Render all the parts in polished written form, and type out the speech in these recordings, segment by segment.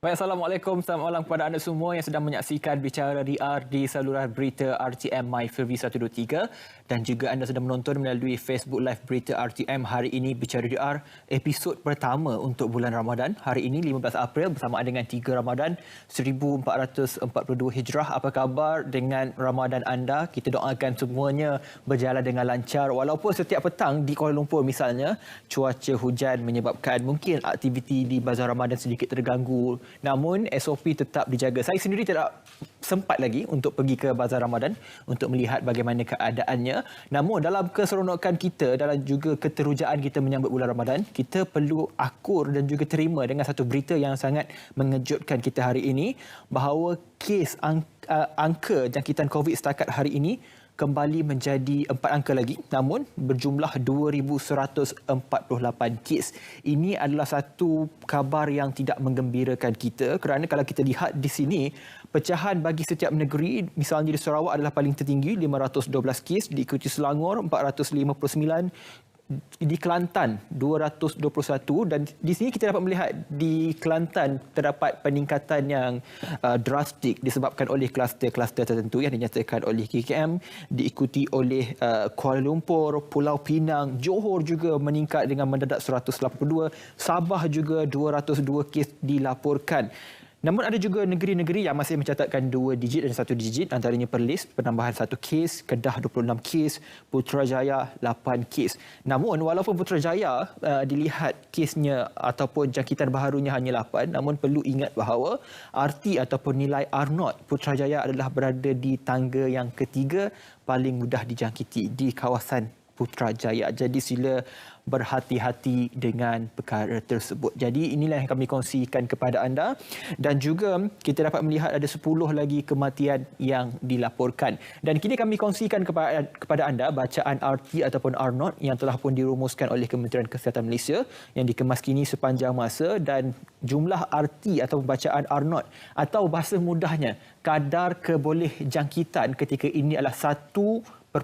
Baik, Assalamualaikum. Selamat malam kepada anda semua yang sedang menyaksikan Bicara DR di saluran berita RTM MyFilvi 123 dan juga anda sedang menonton melalui Facebook Live Berita RTM hari ini Bicara DR episod pertama untuk bulan Ramadan. Hari ini 15 April bersamaan dengan 3 Ramadan 1442 Hijrah. Apa khabar dengan Ramadan anda? Kita doakan semuanya berjalan dengan lancar walaupun setiap petang di Kuala Lumpur misalnya cuaca hujan menyebabkan mungkin aktiviti di Bazar Ramadan sedikit terganggu. Namun SOP tetap dijaga. Saya sendiri tidak sempat lagi untuk pergi ke Bazar Ramadan untuk melihat bagaimana keadaannya. Namun dalam keseronokan kita, dalam juga keterujaan kita menyambut bulan Ramadan, kita perlu akur dan juga terima dengan satu berita yang sangat mengejutkan kita hari ini bahawa kes angka jangkitan COVID setakat hari ini kembali menjadi 4 angka lagi, namun berjumlah 2,148 kes. Ini adalah satu kabar yang tidak menggembirakan kita kerana kalau kita lihat di sini, pecahan bagi setiap negeri, misalnya di Sarawak adalah paling tertinggi, 512 kes, diikuti Selangor 459, di Kelantan 221 dan di sini kita dapat melihat di Kelantan terdapat peningkatan yang drastik disebabkan oleh kluster-kluster tertentu yang dinyatakan oleh KKM, diikuti oleh Kuala Lumpur, Pulau Pinang, Johor juga meningkat dengan mendadak 182, Sabah juga 202 kes dilaporkan. Namun ada juga negeri-negeri yang masih mencatatkan 2 digit dan 1 digit, antaranya Perlis penambahan 1 kes, Kedah 26 kes, Putrajaya 8 kes. Namun walaupun Putrajaya dilihat kesnya ataupun jangkitan baharunya hanya 8, namun perlu ingat bahawa RT ataupun nilai R0 Putrajaya adalah berada di tangga yang ketiga paling mudah dijangkiti di kawasan Putrajaya. Jadi sila berhati-hati dengan perkara tersebut. Jadi inilah yang kami kongsikan kepada anda dan juga kita dapat melihat ada 10 lagi kematian yang dilaporkan. Dan kini kami kongsikan kepada anda bacaan RT ataupun R0 yang telah pun dirumuskan oleh Kementerian Kesihatan Malaysia yang dikemas kini sepanjang masa dan jumlah RT atau bacaan R0 atau bahasa mudahnya kadar keboleh jangkitan ketika ini adalah 1.14.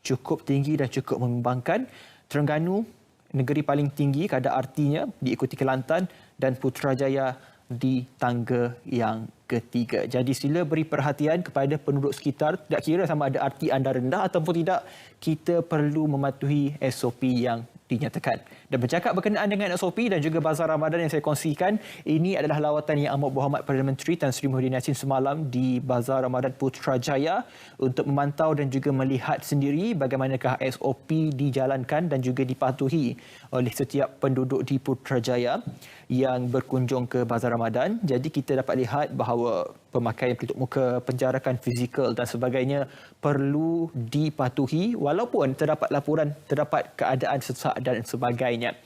Cukup tinggi dan cukup membimbangkan. Terengganu, negeri paling tinggi kadar RT-nya, diikuti Kelantan dan Putrajaya di tangga yang ketiga. Jadi sila beri perhatian kepada penduduk sekitar, tidak kira sama ada RT anda rendah ataupun tidak, kita perlu mematuhi SOP yang dinyatakan. Dan bercakap berkenaan dengan SOP dan juga Bazar Ramadan yang saya kongsikan, ini adalah lawatan Yang Amat Berhormat Perdana Menteri Tan Sri Muhyiddin Yassin semalam di Bazar Ramadan Putrajaya untuk memantau dan juga melihat sendiri bagaimanakah SOP dijalankan dan juga dipatuhi oleh setiap penduduk di Putrajaya yang berkunjung ke Bazar Ramadan. Jadi kita dapat lihat bahawa pemakaian pelitup muka, penjarakan fizikal dan sebagainya perlu dipatuhi walaupun terdapat laporan terdapat keadaan sesak dan sebagainya.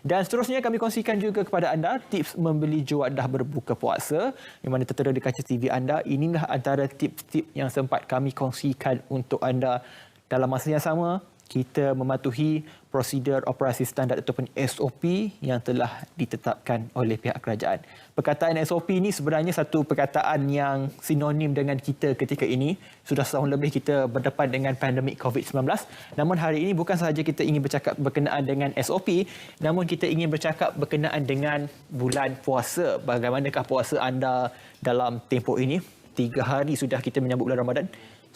Dan seterusnya kami kongsikan juga kepada anda tips membeli juadah berbuka puasa yang mana tertera di kaca TV anda. Inilah antara tips-tips yang sempat kami kongsikan untuk anda. Dalam masa yang sama, kita mematuhi prosedur operasi standard ataupun SOP yang telah ditetapkan oleh pihak kerajaan. Perkataan SOP ini sebenarnya satu perkataan yang sinonim dengan kita ketika ini. Sudah setahun lebih kita berdepan dengan pandemik COVID-19. Namun hari ini bukan sahaja kita ingin bercakap berkenaan dengan SOP, namun kita ingin bercakap berkenaan dengan bulan puasa. Bagaimanakah puasa anda dalam tempoh ini? 3 hari sudah kita menyambut bulan Ramadan.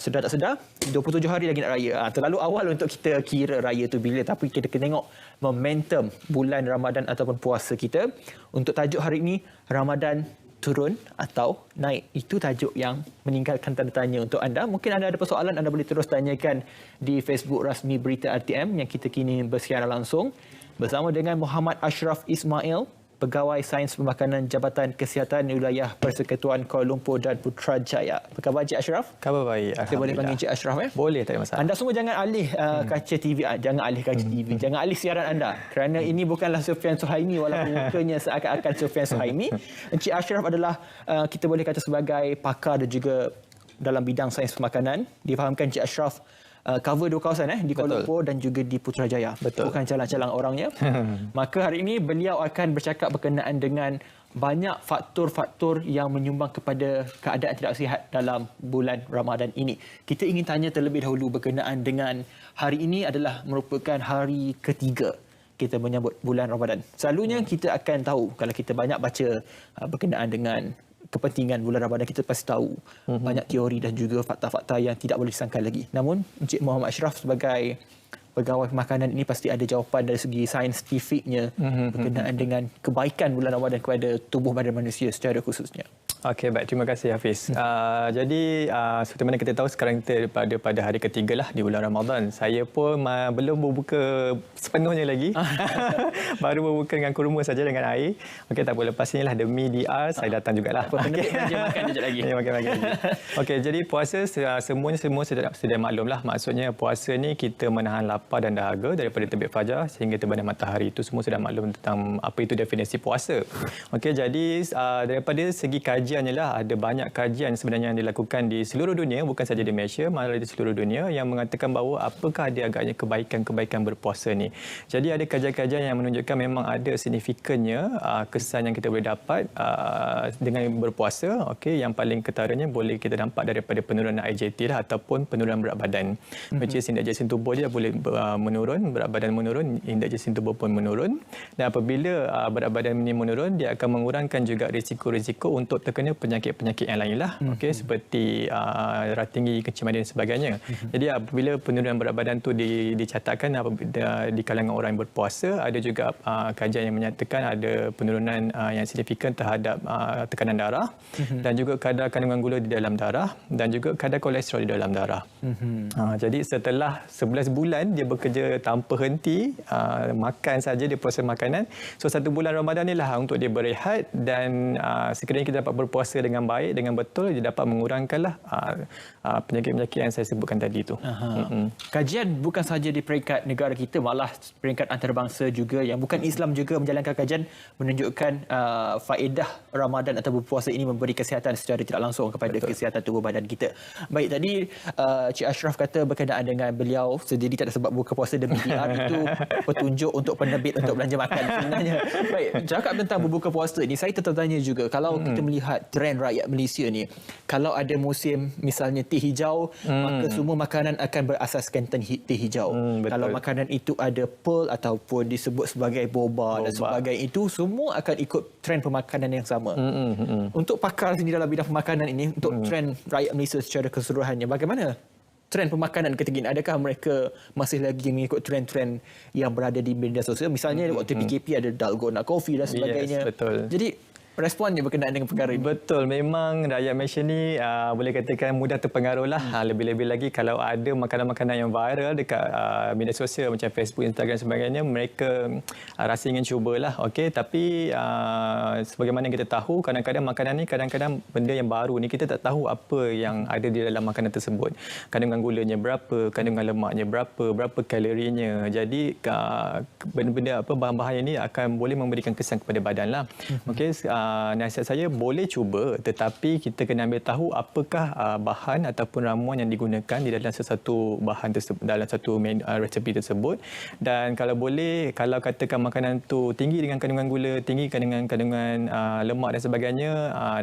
Sedar tak sedar, 27 hari lagi nak raya. Terlalu awal untuk kita kira raya tu bila. Tapi kita kena tengok momentum bulan Ramadan ataupun puasa kita. Untuk tajuk hari ini, Ramadan turun atau naik. Itu tajuk yang meninggalkan tanda tanya untuk anda. Mungkin anda ada persoalan, anda boleh terus tanyakan di Facebook rasmi Berita RTM yang kita kini bersiaran langsung. Bersama dengan Muhammad Ashraf Ismail, Pegawai Sains Pemakanan Jabatan Kesihatan Wilayah Persekutuan Kuala Lumpur dan Putrajaya. Apa khabar Encik Ashraf? Khabar baik, Saya boleh panggil Encik Ashraf Boleh, tak ada masalah. Anda semua jangan alih kaca TV, jangan alih kaca TV, jangan alih siaran anda. Kerana ini bukanlah Sufian Suhaimi walaupun mukanya seakan-akan Sufian Suhaimi. Encik Ashraf adalah kita boleh kata sebagai pakar dan juga dalam bidang sains pemakanan. Difahamkan Encik Ashraf cover 2 kawasan di Kuala Lumpur dan juga di Putrajaya. Betul. Bukan calang-calang orangnya. Maka hari ini beliau akan bercakap berkenaan dengan banyak faktor-faktor yang menyumbang kepada keadaan tidak sihat dalam bulan Ramadan ini. Kita ingin tanya terlebih dahulu berkenaan dengan hari ini adalah merupakan hari ketiga kita menyambut bulan Ramadan. Selalunya kita akan tahu kalau kita banyak baca berkenaan dengan kepentingan bulan Ramadan, kita pasti tahu banyak teori dan juga fakta-fakta yang tidak boleh disangkal lagi. Namun Encik Muhammad Ashraf sebagai pegawai makanan ini pasti ada jawapan dari segi saintifiknya berkenaan dengan kebaikan bulan Ramadan kepada tubuh badan manusia secara khususnya. Okey, baik. Terima kasih Hafiz. Jadi, seperti mana kita tahu sekarang kita pada hari ketiga lah di bulan Ramadan. Saya pun belum berbuka sepenuhnya lagi. Baru berbuka dengan kurma saja dengan air. Okey, tak apa. Lepas ni lah demi DR, saya datang jugalah. Dia makan sekejap lagi. Makan lagi. Okey, jadi puasa semua sudah maklum lah. Maksudnya puasa ni kita menahan lapar dan dahaga daripada terbit fajar sehingga terbenam matahari. Itu semua sudah maklum tentang apa itu definisi puasa. Okey, jadi daripada segi kajiannya lah, ada banyak kajian sebenarnya yang dilakukan di seluruh dunia, bukan saja di Malaysia, malah di seluruh dunia, yang mengatakan bahawa apakah dia agaknya kebaikan-kebaikan berpuasa ni. Jadi ada kajian-kajian yang menunjukkan memang ada signifikannya kesan yang kita boleh dapat dengan berpuasa. Okey, yang paling ketaranya boleh kita nampak daripada penurunan IGT lah ataupun penurunan berat badan. Which is indeks jasin tubuh dia boleh menurun, berat badan menurun, indeks jasin tubuh pun menurun. Dan apabila berat badan ini menurun, dia akan mengurangkan juga risiko-risiko untuk terkena penyakit-penyakit yang lain lah. Okey, seperti darah tinggi, kencing dan sebagainya. Jadi apabila penurunan berat badan tu dicatatkan di kalangan orang yang berpuasa, ada juga kajian yang menyatakan ada penurunan yang signifikan terhadap tekanan darah dan juga kadar kandungan gula di dalam darah dan juga kadar kolesterol di dalam darah. Jadi setelah 11 bulan dia bekerja tanpa henti, makan saja, dia proses makanan. So 1 bulan Ramadan ni lah untuk dia berehat, dan sekiranya kita dapat berpuasa dengan baik, dengan betul, dia dapat mengurangkanlah penyakit-penyakit yang saya sebutkan tadi itu. Kajian bukan sahaja di peringkat negara kita, malah peringkat antarabangsa juga yang bukan Islam juga menjalankan kajian menunjukkan faedah Ramadan atau berpuasa ini memberi kesihatan secara tidak langsung kepada kesihatan tubuh badan kita. Baik, tadi Cik Ashraf kata berkenaan dengan beliau sendiri tak ada sebab buka puasa demi DR, itu petunjuk untuk penerbit untuk belanja makan sebenarnya. Baik, cakap tentang berbuka puasa ni, saya tertanya juga kalau kita melihat trend rakyat Malaysia ni, kalau ada musim misalnya teh hijau, maka semua makanan akan berasaskan teh hijau. Kalau makanan itu ada pearl ataupun disebut sebagai boba dan sebagainya, itu semua akan ikut trend pemakanan yang sama. Untuk pakar sendiri dalam bidang pemakanan ini, untuk trend rakyat Malaysia secara keseluruhannya, bagaimana trend pemakanan ketika ini? Adakah mereka masih lagi mengikut trend-trend yang berada di media sosial? Misalnya waktu PKP ada dalgona coffee dan sebagainya. Yes, betul. Jadi responnya berkenaan dengan perkara ini. Betul, memang rakyat Malaysia ni boleh katakan mudah terpengaruh lah. Lebih-lebih lagi kalau ada makanan-makanan yang viral dekat media sosial macam Facebook, Instagram dan sebagainya, mereka rasa ingin cubalah. Okey, tapi sebagaimana kita tahu, kadang-kadang makanan ni kadang-kadang benda yang baru ni kita tak tahu apa yang ada di dalam makanan tersebut. Kandungan gulanya berapa, kandungan lemaknya berapa kalorinya. Jadi benda-benda bahan-bahan ini akan boleh memberikan kesan kepada badan lah. Okey, nasihat saya boleh cuba, tetapi kita kena ambil tahu apakah bahan ataupun ramuan yang digunakan di dalam sesuatu bahan tersebut, dalam satu resepi tersebut. Dan kalau boleh, kalau katakan makanan tu tinggi dengan kandungan gula, tinggi dengan kandungan lemak dan sebagainya,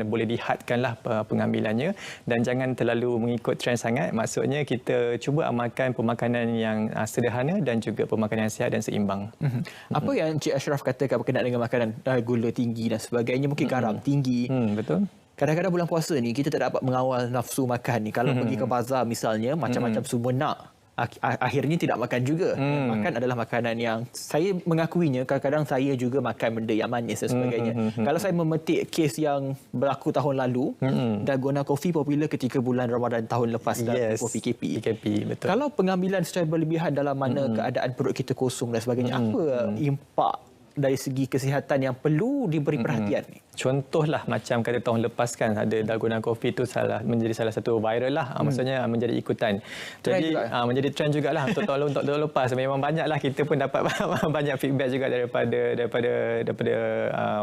boleh dihadkanlah pengambilannya dan jangan terlalu mengikut trend sangat. Maksudnya kita cuba amalkan pemakanan yang sederhana dan juga pemakanan yang sihat dan seimbang. Apa yang Encik Ashraf katakan berkenaan dengan makanan gula tinggi dan sebagainya, mungkin garam tinggi. Betul. Kadang-kadang bulan puasa ni kita tak dapat mengawal nafsu makan ni. Kalau pergi ke bazar misalnya, macam-macam semua nak, akhirnya tidak makan juga. Makan adalah makanan yang saya mengakuinya, kadang-kadang saya juga makan benda yang manis dan sebagainya. Kalau saya memetik kes yang berlaku tahun lalu, dalgona coffee popular ketika bulan Ramadan tahun lepas dalam PKP. Betul. Kalau pengambilan secara berlebihan dalam mana keadaan perut kita kosong dan sebagainya, apa impak dari segi kesihatan yang perlu diberi perhatian ni? Contohlah macam kata tahun lepas kan ada dalgona coffee tu menjadi salah satu viral lah. Maksudnya menjadi ikutan. Jadi menjadi trend jugalah untuk tahun lepas. Memang banyaklah, kita pun dapat banyak feedback juga daripada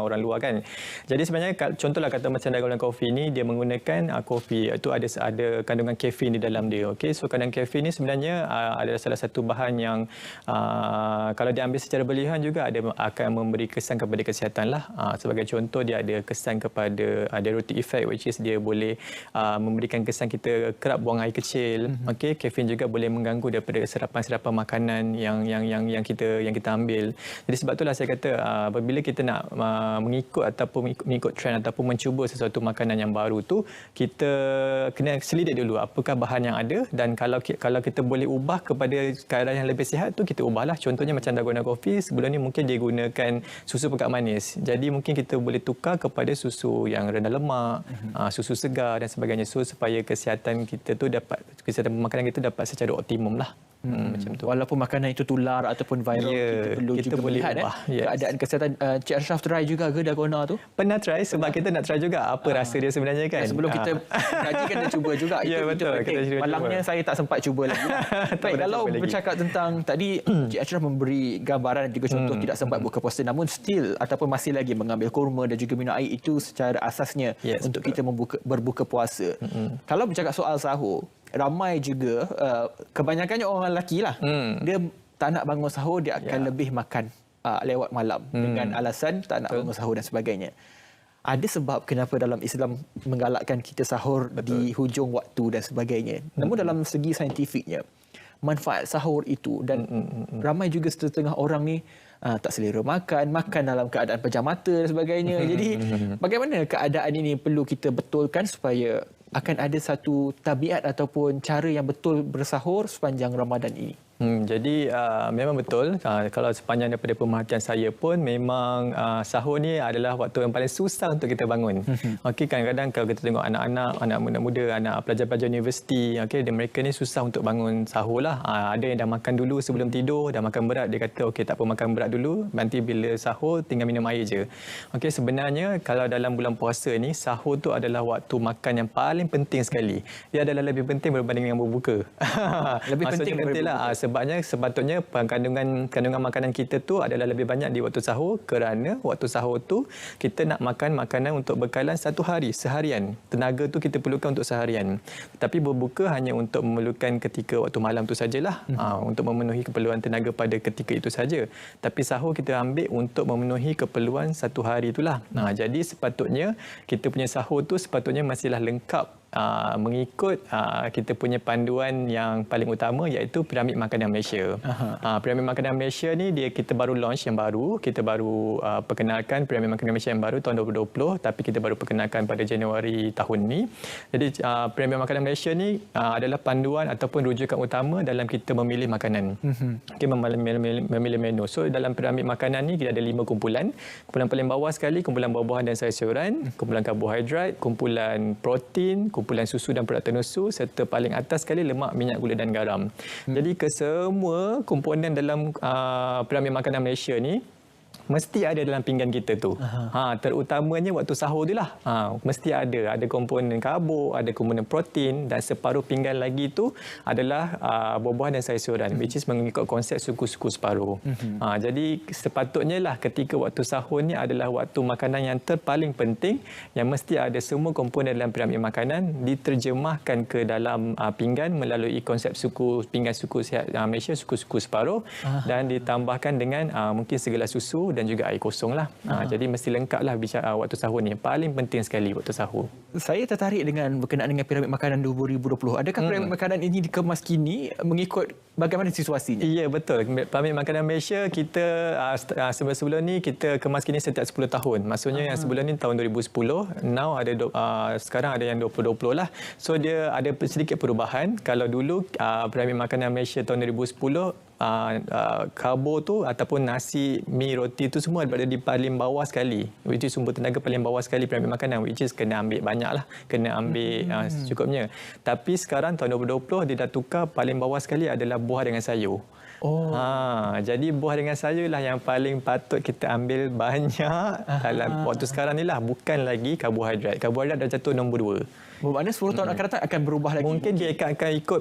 orang luar kan. Jadi sebenarnya contohlah kata macam dalgona coffee ni, dia menggunakan kopi itu ada kandungan kafein di dalam dia. Okey, so kandungan kafein ni sebenarnya adalah salah satu bahan yang kalau diambil secara berlebihan juga akan memberi kesan kepada kesihatan lah. Sebagai contoh, dia ada ada kesan kepada diuretic effect, which is dia boleh memberikan kesan kita kerap buang air kecil. Okey, kafein juga boleh mengganggu daripada serapan-serapan makanan yang kita ambil. Jadi sebab itulah saya kata apabila kita nak mengikut ataupun mengikut trend ataupun mencuba sesuatu makanan yang baru tu, kita kena selidik dulu apakah bahan yang ada, dan kalau kita boleh ubah kepada keadaan yang lebih sihat tu, kita ubahlah. Contohnya macam dalgona coffee, sebelum ni mungkin dia gunakan susu pekat manis. Jadi mungkin kita boleh tukar kepada susu yang rendah lemak, susu segar dan sebagainya, supaya kesihatan makanan kita dapat secara optimum lah. Macam tu. Walaupun makanan itu tular ataupun viral, kita boleh lihat keadaan kesihatan. Cik Ashraf try juga ke dalgona tu? Pernah try, sebab kita nak try juga apa rasa dia sebenarnya kan. Sebelum kita kaji kan dia cuba juga. Betul. Malangnya saya tak sempat cuba lagi. Baik, kalau bercakap tentang tadi Cik Ashraf memberi gambaran dan juga contoh tidak sempat buka puasa, namun still ataupun masih lagi mengambil kurma dan juga minum air, itu secara asasnya untuk kita berbuka puasa. Kalau bercakap soal sahur, ramai juga kebanyakannya orang lelaki lah, dia tak nak bangun sahur, dia akan lebih makan lewat malam dengan alasan tak nak bangun sahur dan sebagainya. Ada sebab kenapa dalam Islam menggalakkan kita sahur di hujung waktu dan sebagainya. Namun dalam segi saintifiknya, manfaat sahur itu, dan ramai juga setengah orang ni tak selera makan dalam keadaan pejam mata dan sebagainya. Jadi bagaimana keadaan ini perlu kita betulkan supaya akan ada satu tabiat ataupun cara yang betul bersahur sepanjang Ramadan ini? Jadi memang betul, kalau sepanjang daripada pemerhatian saya pun memang sahur ni adalah waktu yang paling susah untuk kita bangun. Okey, kadang-kadang kalau kita tengok anak muda, anak pelajar-pelajar universiti, okey, mereka ni susah untuk bangun sahur lah. Ada yang dah makan dulu sebelum tidur, dah makan berat, dia kata okey tak apa, makan berat dulu, nanti bila sahur tinggal minum air je. Okey, sebenarnya kalau dalam bulan puasa ni, sahur tu adalah waktu makan yang paling penting sekali. Dia adalah lebih penting berbanding dengan berbuka. Lebih penting lah. Sebabnya sepatutnya kandungan makanan kita tu adalah lebih banyak di waktu sahur, kerana waktu sahur tu kita nak makan makanan untuk bekalan seharian. Tenaga tu kita perlukan untuk seharian. Tapi berbuka hanya untuk memerlukan ketika waktu malam tu sajalah, untuk memenuhi keperluan tenaga pada ketika itu saja. Tapi sahur kita ambil untuk memenuhi keperluan satu hari itulah. Jadi sepatutnya kita punya sahur tu sepatutnya masihlah lengkap mengikut kita punya panduan yang paling utama, iaitu Piramid Makanan Malaysia. Piramid Makanan Malaysia ni kita baru launch yang baru, kita baru perkenalkan Piramid Makanan Malaysia yang baru tahun 2020, tapi kita baru perkenalkan pada Januari tahun ni. Jadi Piramid Makanan Malaysia ni adalah panduan ataupun rujukan utama dalam kita memilih makanan. Kita memilih menu. So dalam piramid makanan ni kita ada 5 kumpulan. Kumpulan paling bawah sekali kumpulan buah-buahan dan sayur-sayuran, kumpulan karbohidrat, kumpulan protein, kumpulan susu dan produk tenusu, serta paling atas sekali lemak, minyak, gula dan garam. Jadi kesemua komponen dalam piramid makanan Malaysia ni mesti ada dalam pinggan kita tu. Terutamanya waktu sahur tu lah. Mesti ada komponen karbo, ada komponen protein, dan separuh pinggan lagi tu adalah buah-buahan dan sayur-sayuran, which is mengikut konsep suku-suku separuh. Jadi sepatutnya lah ketika waktu sahur ni adalah waktu makanan yang terpaling penting, yang mesti ada semua komponen dalam piramid makanan diterjemahkan ke dalam pinggan melalui konsep pinggan suku sihat Malaysia, suku-suku separuh, dan ditambahkan dengan mungkin segelas susu dan juga air kosong lah. Jadi mesti lengkap lah bicara waktu sahur ni. Paling penting sekali waktu sahur. Saya tertarik berkenaan dengan piramid makanan 2020. Adakah piramid makanan ini dikemas kini mengikut bagaimana situasinya? Ya, betul. Piramid makanan Malaysia kita sebelum ni kita kemas kini setiap 10 tahun. Maksudnya yang sebelum ni tahun 2010, now ada sekarang ada yang 2020 lah. So dia ada sedikit perubahan. Kalau dulu piramid makanan Malaysia tahun 2010, karbo tu ataupun nasi, mi, roti tu semua berada di paling bawah sekali, which is sumber tenaga paling bawah sekali piramid makanan, which is kena ambil banyak lah, kena ambil secukupnya. Tapi sekarang tahun 2020 dia dah tukar, paling bawah sekali adalah buah dengan sayur. Jadi buah dengan sayur lah yang paling patut kita ambil banyak dalam waktu sekarang ni lah, bukan lagi karbohidrat. Karbohidrat dah jatuh nombor 2. Bermakna 10 tahun akan datang akan berubah lagi. Mungkin dia akan ikut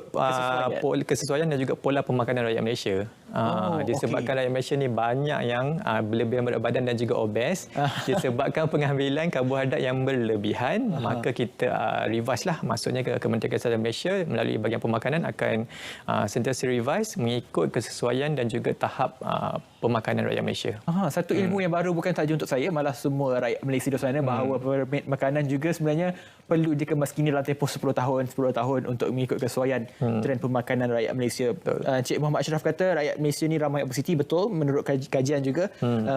kesesuaian dan juga pola pemakanan rakyat Malaysia. Disebabkan rakyat Malaysia ni banyak yang berlebihan berat badan dan juga obes. Disebabkan pengambilan karbohidrat yang berlebihan, maka kita revise lah. Maksudnya Kementerian Kesihatan Malaysia melalui bahagian pemakanan akan sentiasa revise mengikut kesesuaian dan juga tahap pemakanan rakyat Malaysia. Satu ilmu yang baru bukan sahaja untuk saya, malah semua rakyat Malaysia di sana, bahawa permit makanan juga sebenarnya perlu dikemaskini dalam tempoh 10 tahun untuk mengikut kesesuaian trend pemakanan rakyat Malaysia. Encik Muhammad Ashraf kata rakyat Malaysia ni ramai obesiti, betul, menurut kajian juga.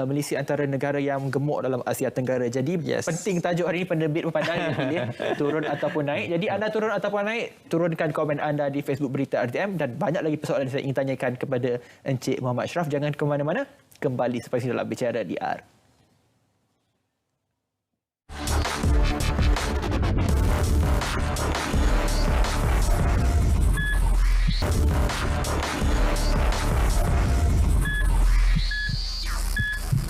Malaysia antara negara yang gemuk dalam Asia Tenggara. Jadi penting tajuk hari ini penerbit pepandai yang pilih turun ataupun naik. Jadi anda turun ataupun naik, turunkan komen anda di Facebook Berita RTM, dan banyak lagi persoalan yang saya ingin tanyakan kepada Encik Muhammad Ashraf. Jangan ke mana-mana, kembali selepas ini dalam Bicara DR.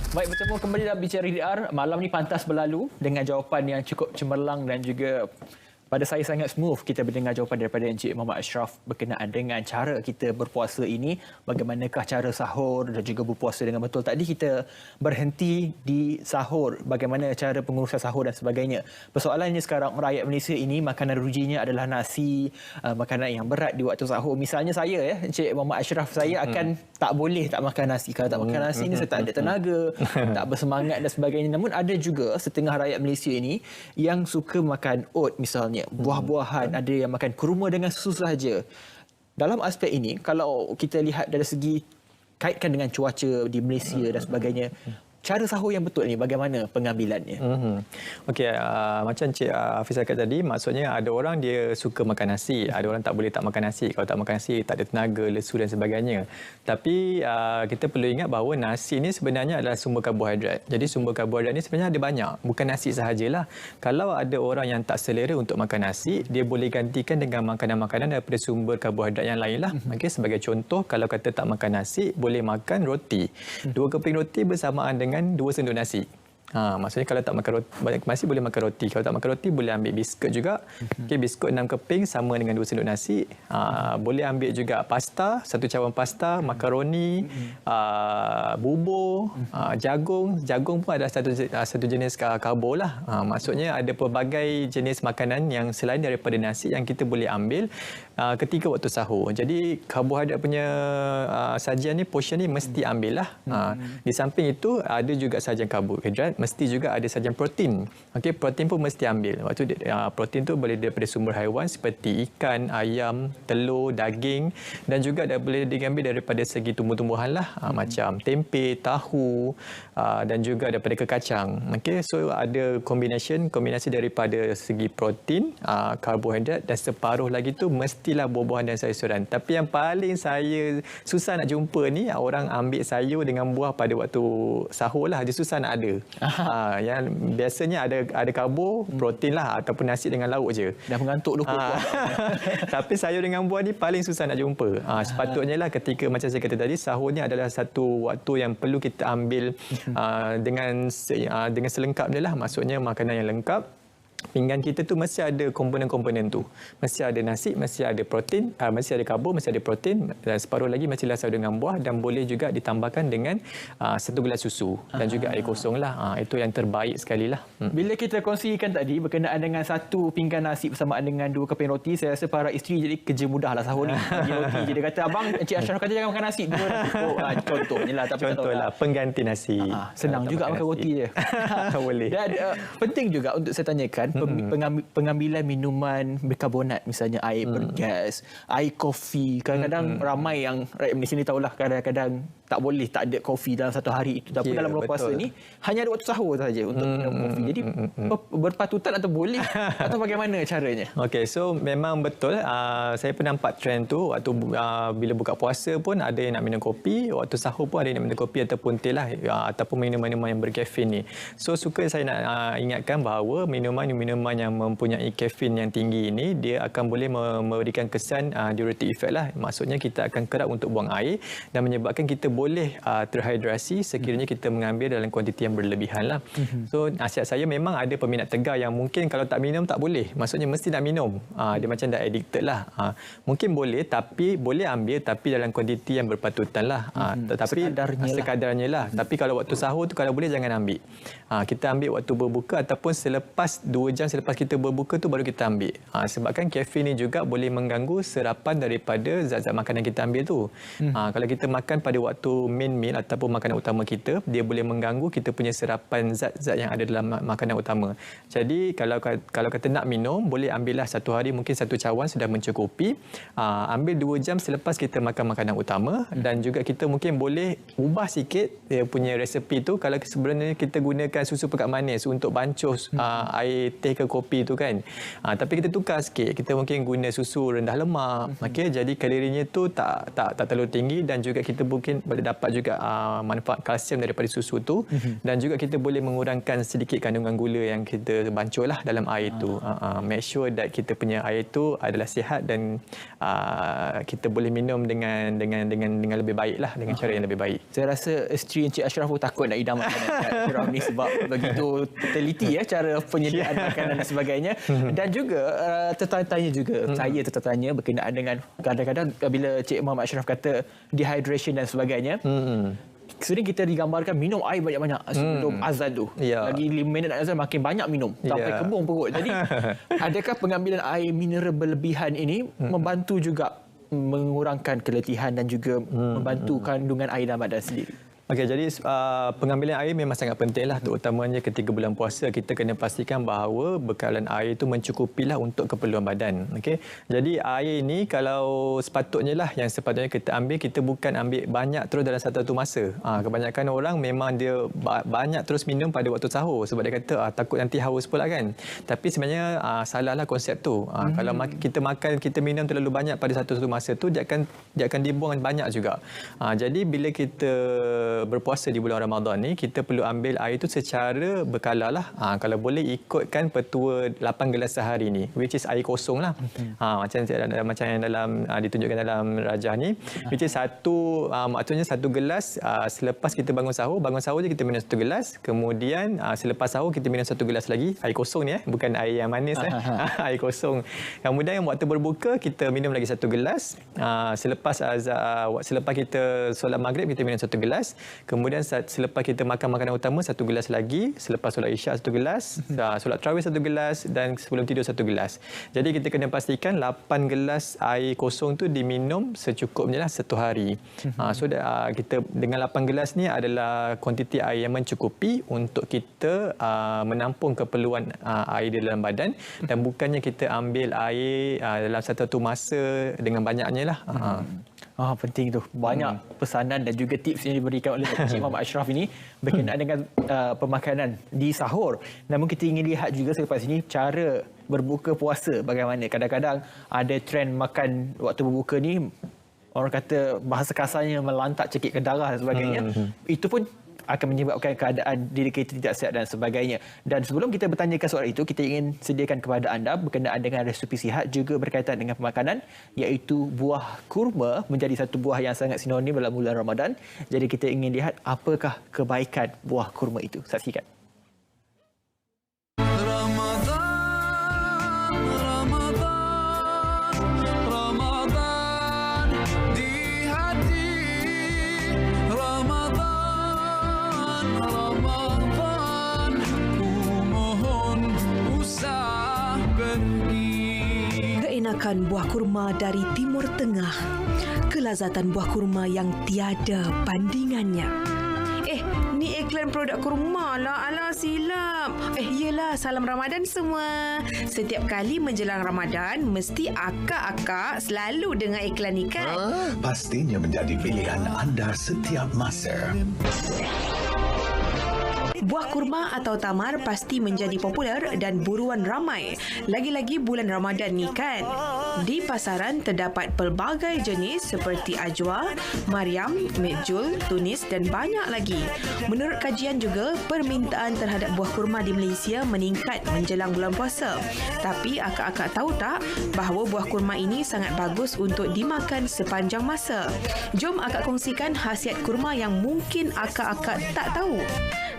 Baik, bertemu kembali dalam Bicara DR. Malam ni pantas berlalu dengan jawapan yang cukup cemerlang dan juga pada saya sangat smooth kita mendengar jawapan daripada Encik Muhammad Ashraf berkenaan dengan cara kita berpuasa ini, bagaimanakah cara sahur dan juga berpuasa dengan betul. Tadi kita berhenti di sahur, bagaimana cara pengurusan sahur dan sebagainya. Persoalannya sekarang rakyat Malaysia ini makanan rujinya adalah nasi, makanan yang berat di waktu sahur. Misalnya saya, Encik Muhammad Ashraf, saya akan tak boleh tak makan nasi. Kalau tak makan nasi ni saya tak ada tenaga, tak bersemangat dan sebagainya. Namun ada juga setengah rakyat Malaysia ini yang suka makan oat misalnya, buah-buahan, ada yang makan kurma dengan susu sahaja. Dalam aspek ini, kalau kita lihat dari segi kaitkan dengan cuaca di Malaysia dan sebagainya, cara sahur yang betul ni bagaimana pengambilannya? Okey, macam Cik Hafiz cakap tadi, maksudnya ada orang dia suka makan nasi, ada orang tak boleh tak makan nasi. Kalau tak makan nasi, tak ada tenaga, lesu dan sebagainya. Tapi kita perlu ingat bahawa nasi ni sebenarnya adalah sumber karbohidrat. Jadi sumber karbohidrat ni sebenarnya ada banyak, bukan nasi sahajalah. Kalau ada orang yang tak selera untuk makan nasi, dia boleh gantikan dengan makanan-makanan daripada sumber karbohidrat yang lain lah. Okey, sebagai contoh, kalau kata tak makan nasi, boleh makan roti. 2 keping roti bersamaan dengan 2 sendok nasi. Maksudnya kalau tak makan roti, masih boleh makan roti. Kalau tak makan roti, boleh ambil biskut juga. Okay, biskut 6 keping sama dengan 2 sendok nasi. Boleh ambil juga pasta, 1 cawan pasta, makaroni, bubur, jagung. Jagung pun adalah satu jenis karbo lah. Maksudnya ada pelbagai jenis makanan yang selain daripada nasi yang kita boleh ambil ketika waktu sahur. Jadi karbohidrat punya sajian ni, portion ni mesti ambil lah. Di samping itu ada juga sajian karbohidrat, mesti juga ada sajian protein. Okey, protein pun mesti ambil. Waktu protein tu boleh daripada sumber haiwan seperti ikan, ayam, telur, daging, dan juga boleh diambil daripada segi tumbuh-tumbuhan lah, macam tempe, tahu, dan juga daripada kekacang. Okey, so ada kombinasi daripada segi protein, karbohidrat, dan separuh lagi tu mestilah buah-buahan dan sayur-sayuran. Tapi yang paling saya susah nak jumpa ni, orang ambil sayur dengan buah pada waktu sahur lah. Dia susah nak ada. Yang biasanya ada karbo, protein lah, ataupun nasi dengan lauk je. Dah mengantuk lupa. Tapi sayur dengan buah ni paling susah nak jumpa. Sepatutnya lah ketika macam saya kata tadi, sahur ni adalah satu waktu yang perlu kita ambil dengan selengkap dia lah. Maksudnya makanan yang lengkap. Pinggan kita tu mesti ada komponen-komponen tu. Mesti ada nasi, mesti ada protein, mesti ada karbo, mesti ada protein, dan separuh lagi mestilah sayur dengan buah, dan boleh juga ditambahkan dengan 1 gelas susu dan juga air kosong lah. Itu yang terbaik sekali lah. Bila kita kongsikan tadi berkenaan dengan 1 pinggan nasi bersamaan dengan 2 keping roti, saya rasa para isteri jadi kerja mudah lah sahur ni. Bagi roti je. Dia kata, abang, Encik Ashraf kata jangan makan nasi. Contohnya lah. Contohlah, pengganti nasi. Senang juga makan roti je. Boleh. Dan penting juga untuk saya tanyakan, pengambilan minuman berkarbonat, misalnya air bergas, air kopi. Kadang-kadang ramai yang rakyat Malaysia ni tahulah, kadang-kadang tak boleh tak ada kopi dalam satu hari itu. Tapi dalam bulan puasa ni hanya ada waktu sahur saja untuk minum kopi. Jadi berpatutan atau boleh atau bagaimana caranya? Okey, so memang betul. Saya pun nampak trend tu waktu bila buka puasa pun ada yang nak minum kopi, waktu sahur pun ada yang nak minum kopi ataupun teh lah, ataupun minuman-minuman yang berkafein ni. So suka saya nak ingatkan bahawa minuman yang mempunyai kafein yang tinggi ini, dia akan boleh memberikan kesan diuretic effect lah. Maksudnya kita akan kerap untuk buang air dan menyebabkan kita boleh terhidrasi sekiranya kita mengambil dalam kuantiti yang berlebihan lah. So nasihat saya memang ada peminat tegar yang mungkin kalau tak minum tak boleh. Maksudnya mesti nak minum. Dia macam dah addicted lah. Mungkin boleh tapi boleh ambil tapi dalam kuantiti yang berpatutan lah. Tetapi sekadarnya lah. Tapi kalau waktu sahur tu kalau boleh jangan ambil. Kita ambil waktu berbuka ataupun selepas 2 jam selepas kita berbuka tu baru kita ambil. Sebabkan kafein ni juga boleh mengganggu serapan daripada zat-zat makanan kita ambil tu. Kalau kita makan pada waktu main meal ataupun makanan utama kita, dia boleh mengganggu kita punya serapan zat-zat yang ada dalam makanan utama. Jadi kalau kata nak minum, boleh ambillah satu hari mungkin 1 cawan sudah mencukupi. Ambil 2 jam selepas kita makan makanan utama dan juga kita mungkin boleh ubah sikit dia punya resepi tu. Kalau sebenarnya kita gunakan susu pekat manis untuk bancuh air teh ke kopi tu kan. Tapi kita tukar sikit. Kita mungkin guna susu rendah lemak. Okey, jadi kalorinya tu tak terlalu tinggi dan juga kita mungkin boleh dapat juga manfaat kalsium daripada susu tu dan juga kita boleh mengurangkan sedikit kandungan gula yang kita bancuh lah dalam air tu. Make sure that kita punya air tu adalah sihat dan kita boleh minum dengan lebih baik lah, dengan cara yang lebih baik. Saya rasa isteri Encik Ashraf pun takut nak idam makanan Encik Ashraf ni sebab begitu teliti cara penyediaan makanan dan sebagainya. Dan juga tertanya juga, saya tertanya berkenaan dengan kadang-kadang bila Cik Muhammad Ashraf kata dehydration dan sebagainya. Sering kita digambarkan minum air banyak-banyak sebelum azan tu. Lagi 5 minit nak azan makin banyak minum sampai kembung perut. Jadi adakah pengambilan air mineral berlebihan ini membantu juga mengurangkan keletihan dan juga membantu kandungan air dalam badan sendiri? Okey, jadi pengambilan air memang sangat penting lah, terutamanya ketika bulan puasa. Kita kena pastikan bahawa bekalan air itu mencukupilah untuk keperluan badan. Okey, jadi air ini kalau sepatutnya lah yang sepatutnya kita ambil, kita bukan ambil banyak terus dalam satu masa. Kebanyakan orang memang dia banyak terus minum pada waktu sahur sebab dia kata takut nanti haus pula kan. Tapi sebenarnya salahlah konsep tu. Kalau kita minum terlalu banyak pada satu masa tu, dia akan dibuang banyak juga. Jadi bila kita berpuasa di bulan Ramadan ni, kita perlu ambil air tu secara berkala lah. Kalau boleh ikutkan petua 8 gelas sehari ni, which is air kosong lah. Macam yang dalam ditunjukkan dalam rajah ni, which is maksudnya 1 gelas selepas kita bangun sahur je kita minum 1 gelas. Kemudian selepas sahur kita minum 1 gelas lagi, air kosong ni bukan air yang manis air kosong. Kemudian waktu berbuka kita minum lagi 1 gelas. Selepas kita solat maghrib kita minum 1 gelas. Kemudian selepas kita makan makanan utama 1 gelas lagi, selepas solat isyak 1 gelas, solat tarawih 1 gelas dan sebelum tidur 1 gelas. Jadi kita kena pastikan 8 gelas air kosong tu diminum secukupnya lah 1 hari. So kita dengan 8 gelas ni adalah kuantiti air yang mencukupi untuk kita menampung keperluan air di dalam badan dan bukannya kita ambil air dalam satu masa dengan banyaknya lah. Penting tu. Banyak pesanan dan juga tips yang diberikan oleh Encik Muhammad Ashraf ini berkenaan dengan pemakanan di sahur. Namun kita ingin lihat juga selepas ini cara berbuka puasa bagaimana. Kadang-kadang ada trend makan waktu berbuka ni, orang kata bahasa kasarnya melantak cekik ke darah dan sebagainya. Itu pun akan menyebabkan keadaan diri kita tidak sihat dan sebagainya. Dan sebelum kita bertanyakan soal itu, kita ingin sediakan kepada anda berkenaan dengan resepi sihat juga berkaitan dengan pemakanan, iaitu buah kurma menjadi satu buah yang sangat sinonim dalam bulan Ramadan. Jadi kita ingin lihat apakah kebaikan buah kurma itu. Saksikan. Keenakan buah kurma dari Timur Tengah, kelazatan buah kurma yang tiada bandingannya. Ni iklan produk kurma lah. Alah, silap. Yelah, salam Ramadan semua. Setiap kali menjelang Ramadan, mesti akak-akak selalu dengar iklan ni kan? Pastinya menjadi pilihan anda setiap masa. Buah kurma atau tamar pasti menjadi popular dan buruan ramai. Lagi-lagi bulan Ramadan ni kan. Di pasaran terdapat pelbagai jenis seperti ajwa, Mariam, Mejul, Tunis dan banyak lagi. Menurut kajian juga, permintaan terhadap buah kurma di Malaysia meningkat menjelang bulan puasa. Tapi akak-akak tahu tak bahawa buah kurma ini sangat bagus untuk dimakan sepanjang masa? Jom akak kongsikan khasiat kurma yang mungkin akak-akak tak tahu.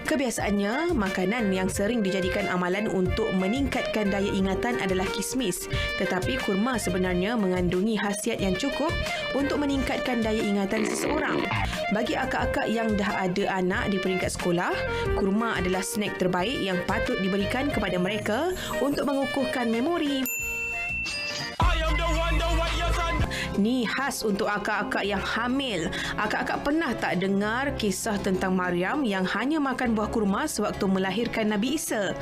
Kebiasaannya, makanan yang sering dijadikan amalan untuk meningkatkan daya ingatan adalah kismis. Tetapi kurma sebenarnya mengandungi khasiat yang cukup untuk meningkatkan daya ingatan seseorang. Bagi akak-akak yang dah ada anak di peringkat sekolah, kurma adalah snack terbaik yang patut diberikan kepada mereka untuk mengukuhkan memori. Ni khas untuk akak-akak yang hamil. Akak-akak pernah tak dengar kisah tentang Maryam yang hanya makan buah kurma sewaktu melahirkan Nabi Isa?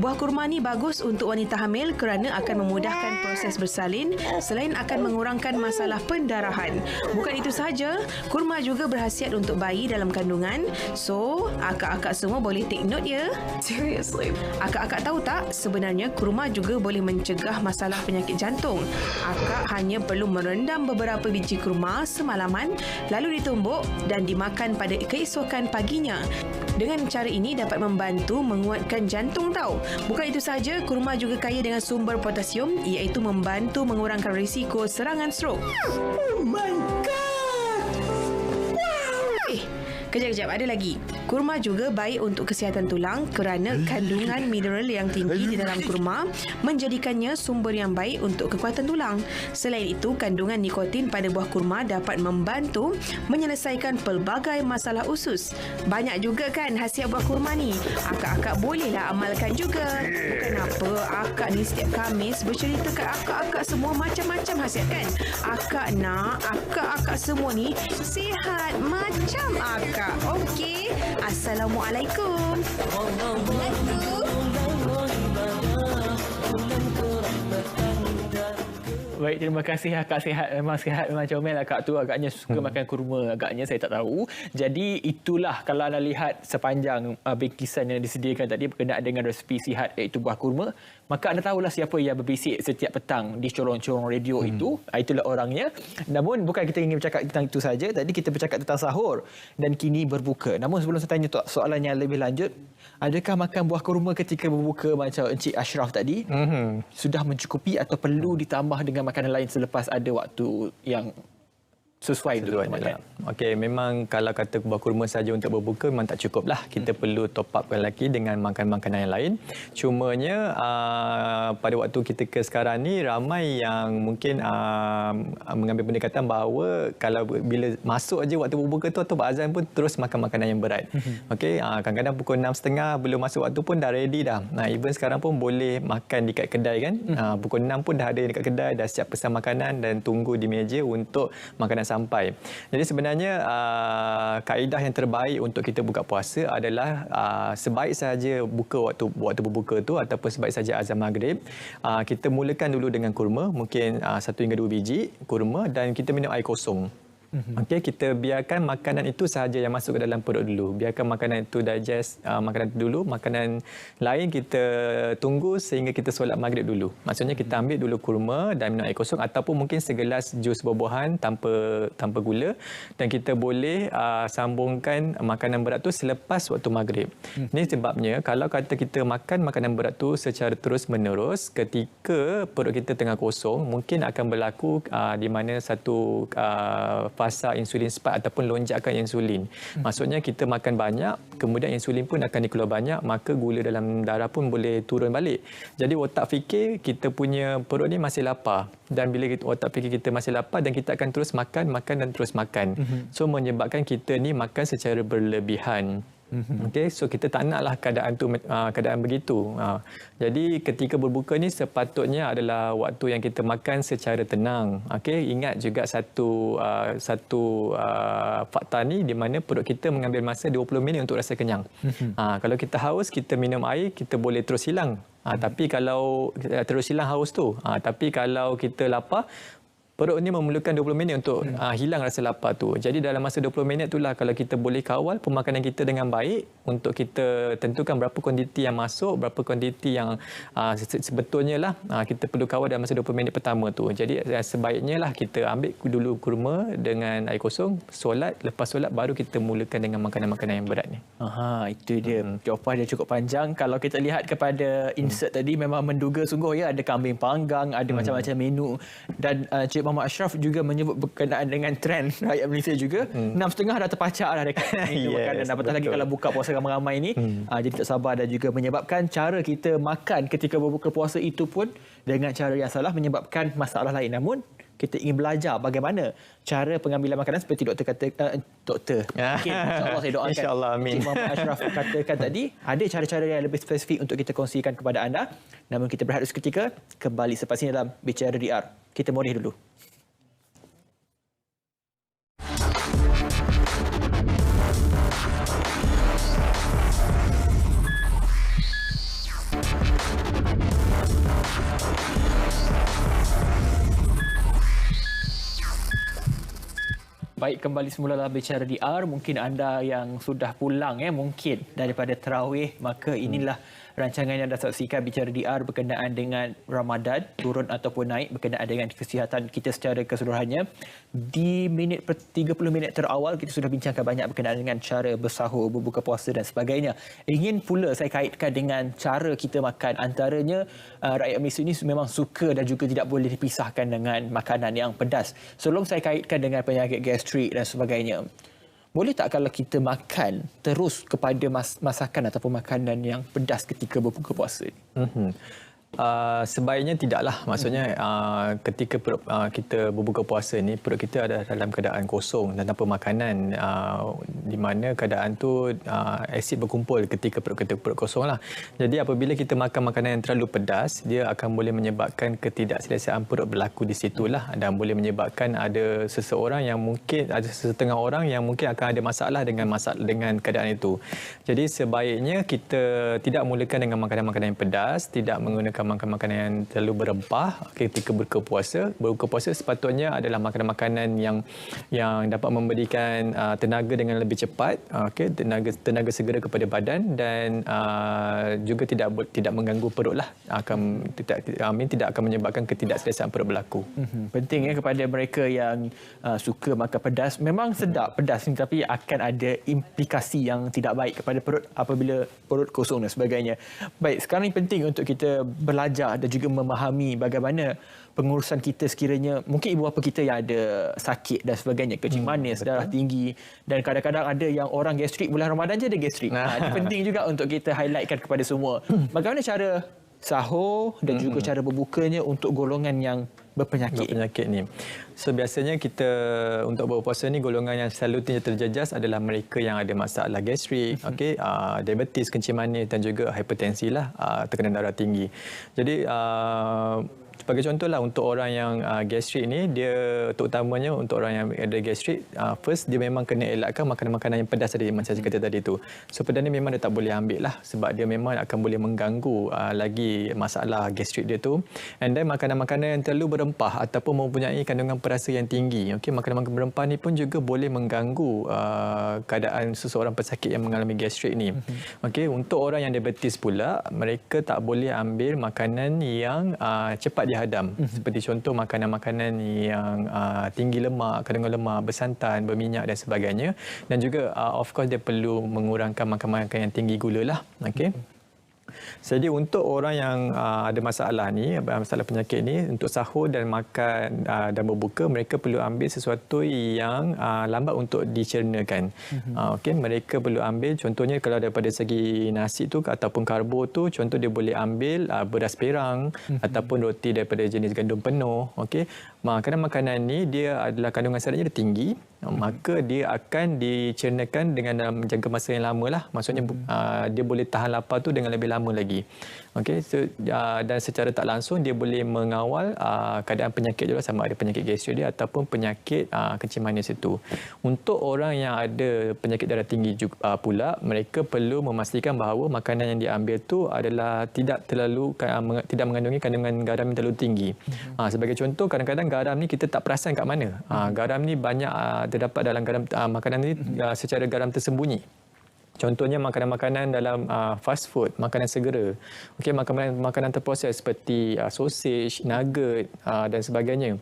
Buah kurma ni bagus untuk wanita hamil kerana akan memudahkan proses bersalin selain akan mengurangkan masalah pendarahan. Bukan itu sahaja, kurma juga berkhasiat untuk bayi dalam kandungan. So, akak-akak semua boleh take note ya. Seriously. Akak-akak tahu tak, sebenarnya kurma juga boleh mencegah masalah penyakit jantung. Akak hanya perlu merendam beberapa biji kurma semalaman lalu ditumbuk dan dimakan pada keesokan paginya. Dengan cara ini dapat membantu menguatkan jantung tahu. Bukan itu saja, kurma juga kaya dengan sumber potasium iaitu membantu mengurangkan risiko serangan strok. Oh my god. Wow. Kejap, ada lagi. Kurma juga baik untuk kesihatan tulang kerana kandungan mineral yang tinggi di dalam kurma menjadikannya sumber yang baik untuk kekuatan tulang. Selain itu, kandungan nikotin pada buah kurma dapat membantu menyelesaikan pelbagai masalah usus. Banyak juga kan khasiat buah kurma ni. Akak-akak bolehlah amalkan juga. Kenapa akak ni setiap Khamis bercerita kat akak-akak semua macam-macam khasiat kan? Akak nak akak-akak semua ni sihat macam akak. Okey. Assalamualaikum. Baik, terima kasih Akak. Sihat, memang comel Akak tu. Agaknya suka makan kurma. Agaknya saya tak tahu. Jadi itulah kalau anda lihat sepanjang bingkisan yang disediakan tadi berkenaan dengan resipi sihat iaitu buah kurma, maka anda tahulah siapa yang berbisik setiap petang di corong-corong radio itu. Itulah orangnya. Namun bukan kita ingin bercakap tentang itu saja. Tadi kita bercakap tentang sahur dan kini berbuka. Namun sebelum saya tanya soalan yang lebih lanjut, adakah makan buah kurma ketika berbuka macam Encik Ashraf tadi sudah mencukupi atau perlu ditambah dengan makanan lain selepas ada waktu yang sesuai untuk makan? Okey, memang kalau kata buah kurma saja untuk berbuka memang tak cukup lah. Kita perlu top upkan lagi dengan makan makanan yang lain. Cumanya pada waktu kita ke sekarang ni ramai yang mungkin mengambil pendekatan bahawa kalau bila masuk aja waktu berbuka tu atau azan pun terus makan makanan yang berat. Okey, kadang-kadang pukul 6.30 belum masuk waktu pun dah ready dah. Even sekarang pun boleh makan dekat kedai kan. Pukul 6 pun dah ada dekat kedai, dah siap pesan makanan dan tunggu di meja untuk makanan sampai. Jadi sebenarnya kaedah yang terbaik untuk kita buka puasa adalah sebaik saja buka waktu berbuka tu ataupun sebaik saja azan maghrib, kita mulakan dulu dengan kurma, mungkin 1 hingga 2 biji kurma dan kita minum air kosong. Okey, kita biarkan makanan itu sahaja yang masuk ke dalam perut dulu. Biarkan makanan itu digest makanan itu dulu. Makanan lain kita tunggu sehingga kita solat maghrib dulu. Maksudnya kita ambil dulu kurma dan minum air kosong ataupun mungkin segelas jus buah-buahan tanpa gula dan kita boleh sambungkan makanan berat tu selepas waktu maghrib. Ini sebabnya kalau kata kita makan makanan berat tu secara terus-menerus ketika perut kita tengah kosong, mungkin akan berlaku di mana satu fasa insulin spike ataupun lonjakan insulin. Maksudnya kita makan banyak, kemudian insulin pun akan dikeluar banyak, maka gula dalam darah pun boleh turun balik. Jadi otak fikir kita punya perut ni masih lapar. Dan bila otak fikir kita masih lapar dan kita akan terus makan dan terus makan. So menyebabkan kita ni makan secara berlebihan. Okey, so kita tak naklah keadaan begitu. Jadi ketika berbuka ni sepatutnya adalah waktu yang kita makan secara tenang. Okey, ingat juga satu fakta ni di mana perut kita mengambil masa 20 minit untuk rasa kenyang. Kalau kita haus, kita minum air, kita boleh terus hilang. Tapi kalau terus hilang haus tu, tapi kalau kita lapar, perut ni memerlukan 20 minit untuk hilang rasa lapar tu. Jadi dalam masa 20 minit itulah kalau kita boleh kawal pemakanan kita dengan baik, untuk kita tentukan berapa kuantiti yang masuk, berapa kuantiti yang sebetulnya lah kita perlu kawal dalam masa 20 minit pertama tu. Jadi sebaiknya lah kita ambil dulu kurma dengan air kosong, solat, lepas solat baru kita mulakan dengan makanan-makanan yang berat ni. Aha, itu dia. Jawapan dia cukup panjang. Kalau kita lihat kepada insert tadi memang menduga sungguh ya, ada kambing panggang, ada macam-macam menu, dan Cik Muhammad Ashraf juga menyebut berkenaan dengan trend rakyat Malaysia juga. 6.30 dah terpacak dah dekat menu makanan. Apatah lagi kalau buka puasa ramai-ramai ni. Jadi tak sabar dan juga menyebabkan cara kita makan ketika berbuka puasa itu pun dengan cara yang salah menyebabkan masalah lain. Namun kita ingin belajar bagaimana cara pengambilan makanan seperti doktor kata, doktor. Mungkin insya-Allah saya doakan. Insya-Allah, amin. Cik Muhammad Ashraf katakan tadi, ada cara-cara yang lebih spesifik untuk kita kongsikan kepada anda. Namun kita berehat seketika, kembali selepas ini dalam Bicara DR. Kita morih dulu. Baik, kembali semula dalam Bicara DR. Mungkin anda yang sudah pulang mungkin daripada tarawih, maka inilah rancangan yang anda saksikan Bicara DR berkenaan dengan Ramadan, turun ataupun naik, berkenaan dengan kesihatan kita secara keseluruhannya. Di 30 minit terawal kita sudah bincangkan banyak berkenaan dengan cara bersahur, berbuka puasa dan sebagainya. Ingin pula saya kaitkan dengan cara kita makan. Antaranya rakyat Malaysia ini memang suka dan juga tidak boleh dipisahkan dengan makanan yang pedas. Sebelum saya kaitkan dengan penyakit gastrik dan sebagainya, boleh tak kalau kita makan terus kepada masakan ataupun makanan yang pedas ketika berbuka puasa? Sebaiknya tidaklah. Maksudnya ketika kita berbuka puasa ni, perut kita ada dalam keadaan kosong dan tanpa makanan, di mana keadaan tu asid berkumpul ketika perut kosong lah. Jadi apabila kita makan makanan yang terlalu pedas, dia akan boleh menyebabkan ketidakselesaan perut berlaku di situlah, dan boleh menyebabkan ada seseorang yang mungkin, ada setengah orang yang mungkin akan ada masalah dengan keadaan itu. Jadi sebaiknya kita tidak mulakan dengan makanan-makanan yang pedas, tidak menggunakan makanan-makanan yang terlalu berempah ketika berbuka puasa. Berbuka puasa sepatutnya adalah makanan-makanan yang dapat memberikan tenaga dengan lebih cepat, tenaga segera kepada badan, dan juga tidak mengganggu perut lah, tidak akan menyebabkan ketidakselesaan perut berlaku. Penting kepada mereka yang suka makan pedas. Memang sedap pedas ni, tapi akan ada implikasi yang tidak baik kepada perut apabila perut kosong dan sebagainya. Baik, sekarang ini penting untuk kita belajar dan juga memahami bagaimana pengurusan kita sekiranya mungkin ibu bapa kita yang ada sakit dan sebagainya, kencing manis, darah tinggi, dan kadang-kadang ada yang orang gastrik, bulan Ramadan je ada gastrik. Ini penting juga untuk kita highlightkan kepada semua. Bagaimana cara sahur dan juga cara berbukanya untuk golongan yang berpenyakit ni. So biasanya kita untuk berpuasa ni, golongan yang selalu terjejas adalah mereka yang ada masalah gastrik, diabetes, kencing manis dan juga hipertensi lah, tekanan darah tinggi. Jadi sebagai contohlah untuk orang yang gastrik ni, dia terutamanya untuk orang yang ada gastrik, first dia memang kena elakkan makanan-makanan yang pedas tadi, macam saya kata tadi tu. So pedas ni memang dia tak boleh ambil lah, sebab dia memang akan boleh mengganggu lagi masalah gastrik dia tu. And then makanan-makanan yang terlalu berempah ataupun mempunyai kandungan perasa yang tinggi. Makanan-makanan berempah ni pun juga boleh mengganggu keadaan seseorang pesakit yang mengalami gastrik ni. Untuk orang yang diabetes pula, mereka tak boleh ambil makanan yang cepat dihadam. Seperti contoh makanan-makanan yang tinggi lemak, kandungan lemak, bersantan, berminyak dan sebagainya. Dan juga of course dia perlu mengurangkan makan-makan yang tinggi gula lah. Jadi untuk orang yang ada masalah ni, masalah penyakit ni, untuk sahur dan makan dan berbuka, mereka perlu ambil sesuatu yang lambat untuk dicernakan. Mereka perlu ambil, contohnya kalau daripada segi nasi tu ataupun karbo tu, contoh dia boleh ambil beras perang ataupun roti daripada jenis gandum penuh. Makanan-makanan ni dia adalah kandungan seratnya dia tinggi, maka dia akan dicernakan dengan dalam jangka masa yang lama lah. Maksudnya dia boleh tahan lapar tu dengan lebih lama lagi. Dan secara tak langsung dia boleh mengawal keadaan penyakit juga, sama ada penyakit gastrik dia ataupun penyakit kencing manis itu. Untuk orang yang ada penyakit darah tinggi juga, pula mereka perlu memastikan bahawa makanan yang diambil tu adalah tidak mengandungi kandungan garam yang terlalu tinggi. Sebagai contoh, kadang-kadang garam ni kita tak perasan kat mana. Garam ni banyak terdapat dalam makanan ni secara garam tersembunyi. Contohnya makanan-makanan dalam fast food, makanan segera. Okey, makanan terproses seperti sausage, nugget dan sebagainya.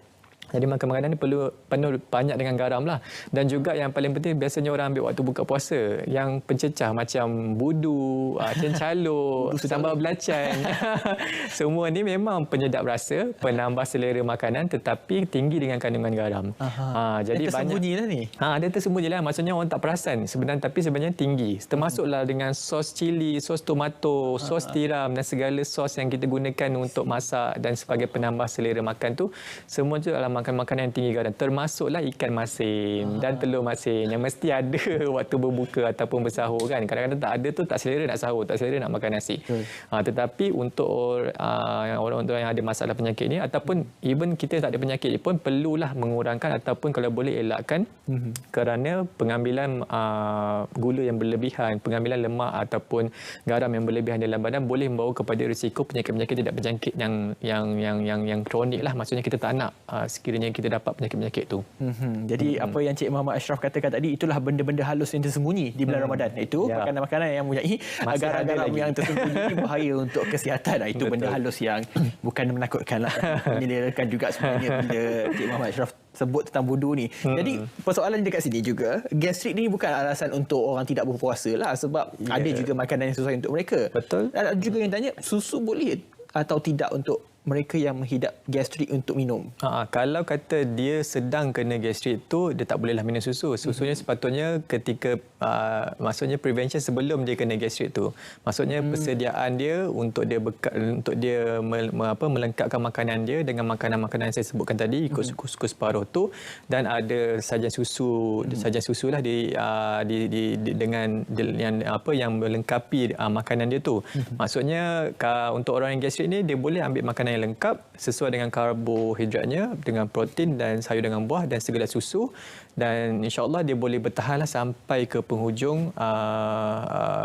Jadi makanan-makanan ni penuh banyak dengan garam lah. Dan juga yang paling penting biasanya orang ambil waktu buka puasa yang pencecah macam budu, cencalo, sambal belacan. Semua ni memang penyedap rasa, penambah selera makanan tetapi tinggi dengan kandungan garam. Jadi tersembunyi lah ni. Dia tersembunyi lah. Maksudnya orang tak perasan tapi sebenarnya tinggi. Termasuklah dengan sos cili, sos tomato, sos tiram dan segala sos yang kita gunakan untuk masak dan sebagai penambah selera makan tu, semua tu adalah makanan yang tinggi garam, termasuklah ikan masin dan telur masin yang mesti ada waktu berbuka ataupun bersahur kan. Kadang-kadang tak ada tu tak selera nak sahur, tak selera nak makan nasi. Tetapi untuk orang-orang yang ada masalah penyakit ni ataupun even kita tak ada penyakit pun perlulah mengurangkan ataupun kalau boleh elakkan kerana pengambilan gula yang berlebihan, pengambilan lemak ataupun garam yang berlebihan dalam badan boleh membawa kepada risiko penyakit-penyakit tidak berjangkit yang kronik lah. Maksudnya kita tak nak sekiranya kita dapat penyakit-penyakit tu. Jadi apa yang Cik Muhammad Ashraf katakan tadi, itulah benda-benda halus yang tersembunyi di bulan Ramadan. Itu makanan-makanan yang mempunyai garam-garam yang tersembunyi bahaya untuk kesihatan. Itu benda halus yang bukan menakutkan lah. Menyederakan juga sebenarnya bila Cik Muhammad Ashraf sebut tentang budu ni. Jadi persoalan dekat sini juga, gastrik ni bukan alasan untuk orang tidak berpuasa lah, sebab ada juga makanan yang sesuai untuk mereka. Betul. Ada juga yang tanya, susu boleh atau tidak untuk mereka yang menghidap gastrik untuk minum? Kalau kata dia sedang kena gastrik tu, dia tak bolehlah minum susu. Susunya sepatutnya ketika maksudnya prevention sebelum dia kena gastrik tu. Maksudnya persediaan dia untuk dia melengkapkan makanan dia dengan makanan-makanan yang saya sebutkan tadi, ikut suku separuh tu, dan ada sajian susu lah dengan yang melengkapi makanan dia tu. Maksudnya untuk orang yang gastrik ni, dia boleh ambil makanan yang lengkap sesuai dengan karbohidratnya, dengan protein dan sayur dengan buah dan segala susu, dan insya-Allah dia boleh bertahanlah sampai ke penghujung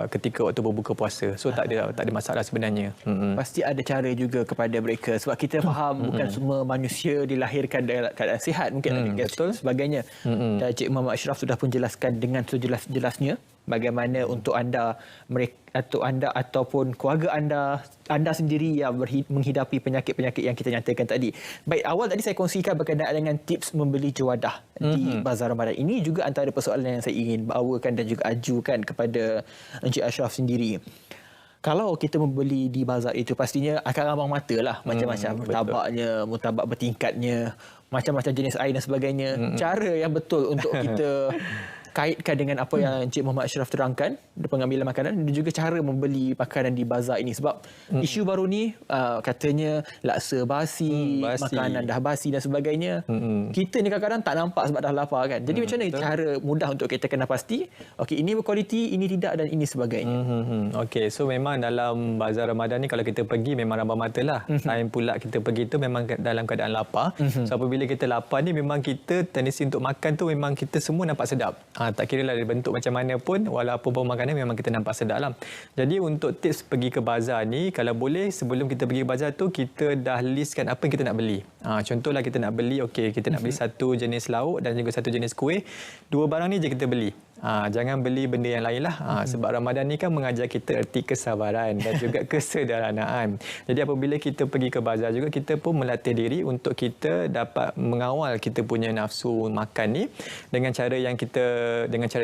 ketika waktu berbuka puasa. So tak ada masalah sebenarnya. Pasti ada cara juga kepada mereka, sebab kita faham bukan semua manusia dilahirkan dalam keadaan sihat, mungkin ada gastrik sebagainya. Dan Cik Muhammad Ashraf sudah pun jelaskan dengan sejelas-jelasnya bagaimana untuk anda ataupun keluarga anda sendiri yang menghidapi penyakit-penyakit yang kita nyatakan tadi. Baik, awal tadi saya kongsikan berkenaan dengan tips membeli juadah di Bazar Ramadan. Ini juga antara persoalan yang saya ingin bawakan dan juga ajukan kepada Encik Ashraf sendiri. Kalau kita membeli di bazar itu, pastinya akan ramang mata lah, macam-macam murtabak bertingkatnya, macam-macam jenis air dan sebagainya. Cara yang betul untuk kita kaitkan dengan apa yang Encik Muhammad Ashraf terangkan, pengambilan makanan dan juga cara membeli makanan di bazar ini. Sebab isu baru ni katanya laksa basi, makanan dah basi dan sebagainya. Kita ni kadang-kadang tak nampak sebab dah lapar kan. Jadi macam mana cara mudah untuk kita kena pasti, okey, ini berkualiti, ini tidak dan ini sebagainya. Okey, so memang dalam bazar Ramadan ni kalau kita pergi memang ramah mata lah. Lain pula kita pergi tu memang dalam keadaan lapar. So apabila kita lapar ni memang kita tendensi untuk makan tu memang kita semua nampak sedap. Tak kira lah bentuk macam mana pun, walaupun makanan memang kita nampak sedap lah. Jadi untuk tips pergi ke bazar ni, kalau boleh sebelum kita pergi ke bazar tu, kita dah listkan apa yang kita nak beli. Contohlah kita nak beli, kita nak beli satu jenis lauk dan juga satu jenis kuih. Dua barang ni je kita beli. Jangan beli benda yang lain lah. Sebab Ramadan ni kan mengajar kita erti kesabaran dan juga kesederhanaan. Jadi apabila kita pergi ke bazar juga, kita pun melatih diri untuk kita dapat mengawal kita punya nafsu makan ni dengan cara yang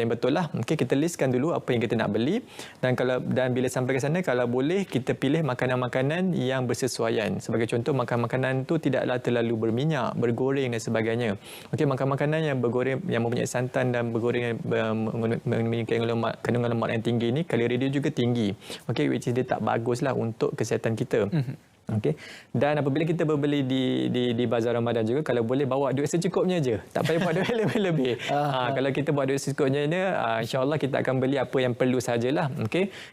betul lah. Kita listkan dulu apa yang kita nak beli, dan bila sampai ke sana, kalau boleh kita pilih makanan-makanan yang bersesuaian. Sebagai contoh, makanan-makanan tu tidaklah terlalu berminyak, bergoreng dan sebagainya. Makanan-makanan yang bergoreng, yang mempunyai santan dan bergoreng memiliki kandungan lemak yang tinggi ni, kalori dia juga tinggi. Which is dia tak baguslah untuk kesihatan kita. Dan apabila kita berbeli di bazar Ramadan juga, kalau boleh bawa duit secukupnya je. Tak payah bawa duit lebih-lebih. Kalau kita bawa duit secukupnya ni, insya-Allah kita akan beli apa yang perlu sajalah.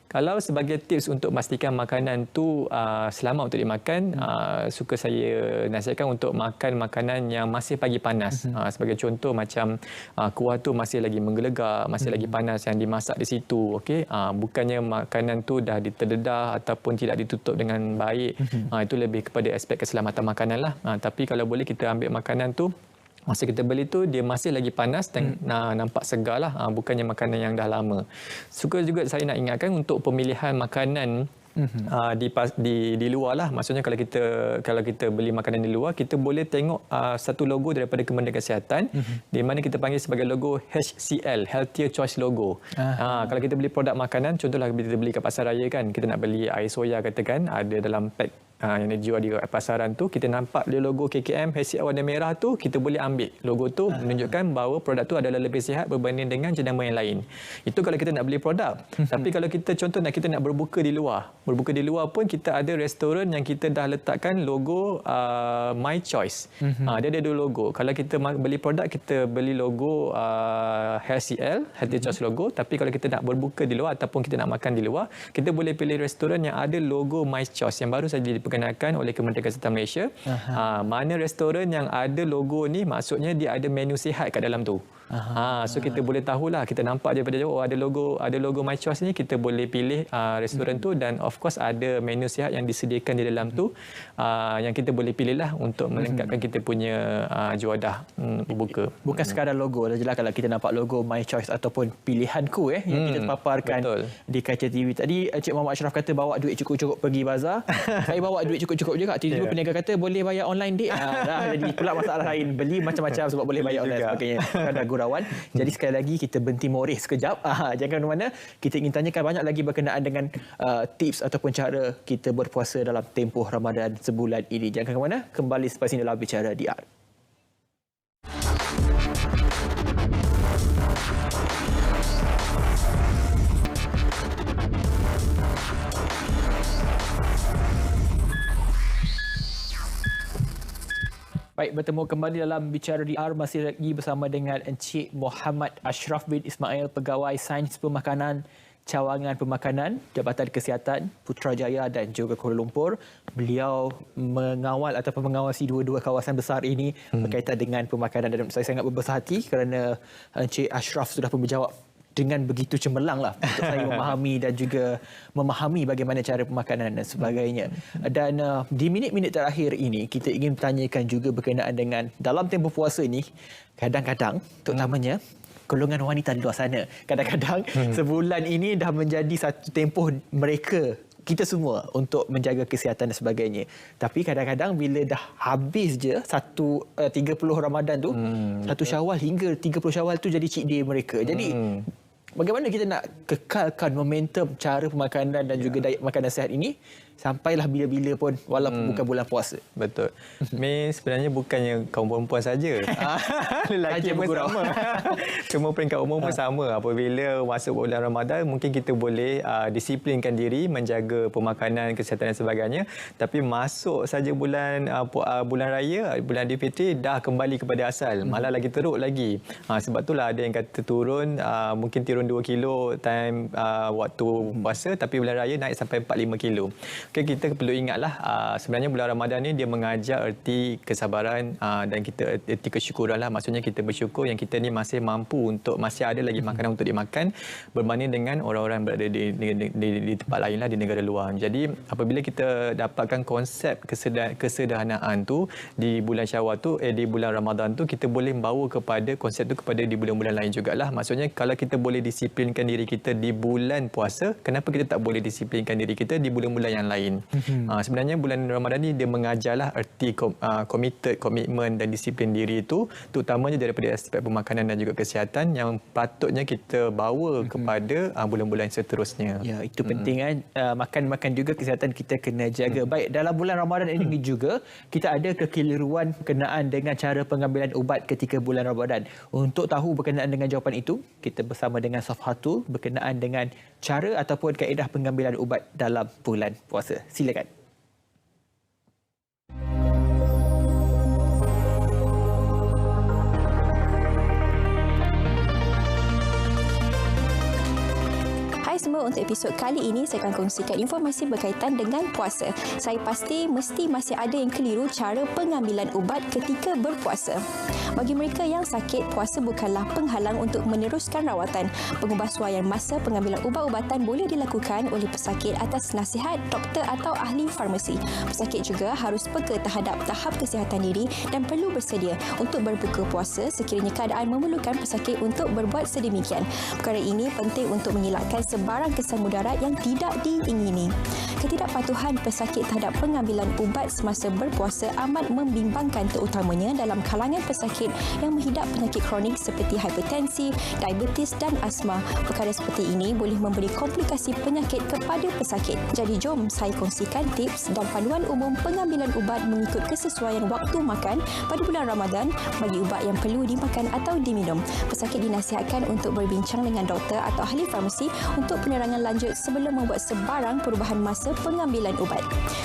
Kalau sebagai tips untuk memastikan makanan tu selamat untuk dimakan, suka saya nasihatkan untuk makan makanan yang masih pagi panas. Sebagai contoh macam kuah tu masih lagi menggelegak, masih lagi panas yang dimasak di situ. Bukannya makanan tu dah terdedah ataupun tidak ditutup dengan baik. Itu lebih kepada aspek keselamatan makanan lah. Tapi kalau boleh kita ambil makanan tu Masa kita beli tu dia masih lagi panas dan nampak segar lah, bukannya makanan yang dah lama. Suka juga saya nak ingatkan untuk pemilihan makanan di luar lah. Maksudnya kalau kita beli makanan di luar, kita boleh tengok satu logo daripada Kementerian Kesihatan di mana kita panggil sebagai logo HCL, Healthier Choice Logo. Kalau kita beli produk makanan, contohlah kita beli kat pasar raya kan, kita nak beli air soya katakan, ada dalam pack yang dijual di pasaran tu, kita nampak dia logo KKM HCL warna merah tu, kita boleh ambil logo tu, menunjukkan bahawa produk tu adalah lebih sihat berbanding dengan jenama yang lain. Itu kalau kita nak beli produk. Tapi kalau kita kita nak berbuka di luar pun kita ada restoran yang kita dah letakkan logo My Choice. Dia ada dua logo. Kalau kita beli produk, kita beli logo HCL, Healthy Choice logo. Tapi kalau kita nak berbuka di luar ataupun kita nak makan di luar, kita boleh pilih restoran yang ada logo My Choice yang baru saja diperkenalkan oleh Kementerian Kesihatan Malaysia. Mana restoran yang ada logo ni, maksudnya dia ada menu sihat kat dalam tu. So kita boleh tahulah, kita nampak daripada jauh ada logo My Choice ni, kita boleh pilih restoran tu, dan of course ada menu sihat yang disediakan di dalam tu, yang kita boleh pilih lah untuk melengkapkan kita punya juadah berbuka. Bukan sekadar logo, jelas kalau kita nampak logo My Choice ataupun pilihanku yang kita paparkan di kaca TV. Tadi Encik Muhammad Ashraf kata bawa duit cukup-cukup pergi bazar. Saya bawa duit cukup-cukup juga. Tiba-tiba peniaga kata boleh bayar online dik. Dah jadi pula masalah lain, beli macam-macam sebab boleh bayar online sebagainya. Ada gurauan. Jadi sekali lagi kita berhenti moreh sekejap. Jangan ke mana. Kita ingin tanyakan banyak lagi berkenaan dengan tips ataupun cara kita berpuasa dalam tempoh Ramadan sebulan ini. Jangan ke mana. Kembali selepas ini dalam Bicara DR. Baik, bertemu kembali dalam Bicara DR, masih lagi bersama dengan Encik Muhammad Ashraf bin Ismail, Pegawai Sains Pemakanan, Cawangan Pemakanan, Jabatan Kesihatan Putrajaya dan juga Kuala Lumpur. Beliau mengawal ataupun mengawasi dua-dua kawasan besar ini berkaitan dengan pemakanan, dan saya sangat berbesar hati kerana Encik Ashraf sudah pun berjawab dengan begitu cemerlang lah untuk saya memahami dan juga memahami bagaimana cara pemakanan dan sebagainya. Dan di minit-minit terakhir ini kita ingin bertanyakan juga berkenaan dengan dalam tempoh puasa ini, kadang-kadang terutamanya golongan wanita di luar sana, kadang-kadang sebulan ini dah menjadi satu tempoh mereka, kita semua, untuk menjaga kesihatan dan sebagainya. Tapi kadang-kadang bila dah habis je 30 Ramadan tu, 1 Syawal hingga 30 Syawal tu jadi cheat day mereka. Jadi bagaimana kita nak kekalkan momentum cara pemakanan dan juga diet makanan sihat ini sampailah bila-bila pun walaupun bukan bulan puasa? Betul. Sebenarnya bukannya kaum perempuan saja. Lelaki pun sama. Semua peringkat umum pun sama. Apabila masuk bulan Ramadan, mungkin kita boleh disiplinkan diri, menjaga pemakanan, kesihatan dan sebagainya. Tapi masuk saja bulan raya, bulan Aidilfitri, dah kembali kepada asal. Malah lagi teruk lagi. Sebab itulah ada yang kata turun, mungkin turun 2 kilo time waktu puasa, tapi bulan raya naik sampai 4-5 kilo. Okay, kita perlu ingatlah sebenarnya bulan Ramadan ni dia mengajar erti kesabaran dan kita erti kesyukuran lah. Maksudnya kita bersyukur yang kita ni masih mampu untuk, masih ada lagi makanan untuk dimakan berbanding dengan orang-orang berada di tempat lain lah, di negara luar. Jadi apabila kita dapatkan konsep kesederhanaan tu di bulan Syawal tu, di bulan Ramadan tu, kita boleh membawa kepada konsep tu kepada di bulan-bulan lain jugalah. Maksudnya kalau kita boleh disiplinkan diri kita di bulan puasa, kenapa kita tak boleh disiplinkan diri kita di bulan-bulan yang lain? Sebenarnya bulan Ramadan ni dia mengajarlah erti komitmen dan disiplin diri itu, terutamanya daripada aspek pemakanan dan juga kesihatan yang patutnya kita bawa kepada bulan-bulan seterusnya. Ya, itu penting kan. Makan juga kesihatan kita kena jaga. Baik, dalam bulan Ramadan ini juga kita ada kekeliruan berkenaan dengan cara pengambilan ubat ketika bulan Ramadan. Untuk tahu berkenaan dengan jawapan itu, kita bersama dengan Safhatul berkenaan dengan cara ataupun kaedah pengambilan ubat dalam bulan puasa. Silakan. semua, untuk episod kali ini saya akan kongsikan informasi berkaitan dengan puasa. Saya pasti mesti masih ada yang keliru cara pengambilan ubat ketika berpuasa. Bagi mereka yang sakit, puasa bukanlah penghalang untuk meneruskan rawatan. Pengubahsuaian masa pengambilan ubat-ubatan boleh dilakukan oleh pesakit atas nasihat doktor atau ahli farmasi. Pesakit juga harus peka terhadap tahap kesihatan diri dan perlu bersedia untuk berbuka puasa sekiranya keadaan memerlukan pesakit untuk berbuat sedemikian. Perkara ini penting untuk mengelakkan sebarang kesan mudarat yang tidak diingini. Ketidakpatuhan pesakit terhadap pengambilan ubat semasa berpuasa amat membimbangkan, terutamanya dalam kalangan pesakit yang menghidap penyakit kronik seperti hipertensi, diabetes dan asma. Perkara seperti ini boleh memberi komplikasi penyakit kepada pesakit. Jadi jom saya kongsikan tips dan panduan umum pengambilan ubat mengikut kesesuaian waktu makan pada bulan Ramadan bagi ubat yang perlu dimakan atau diminum. Pesakit dinasihatkan untuk berbincang dengan doktor atau ahli farmasi untuk penerangan lanjut sebelum membuat sebarang perubahan masa pengambilan ubat.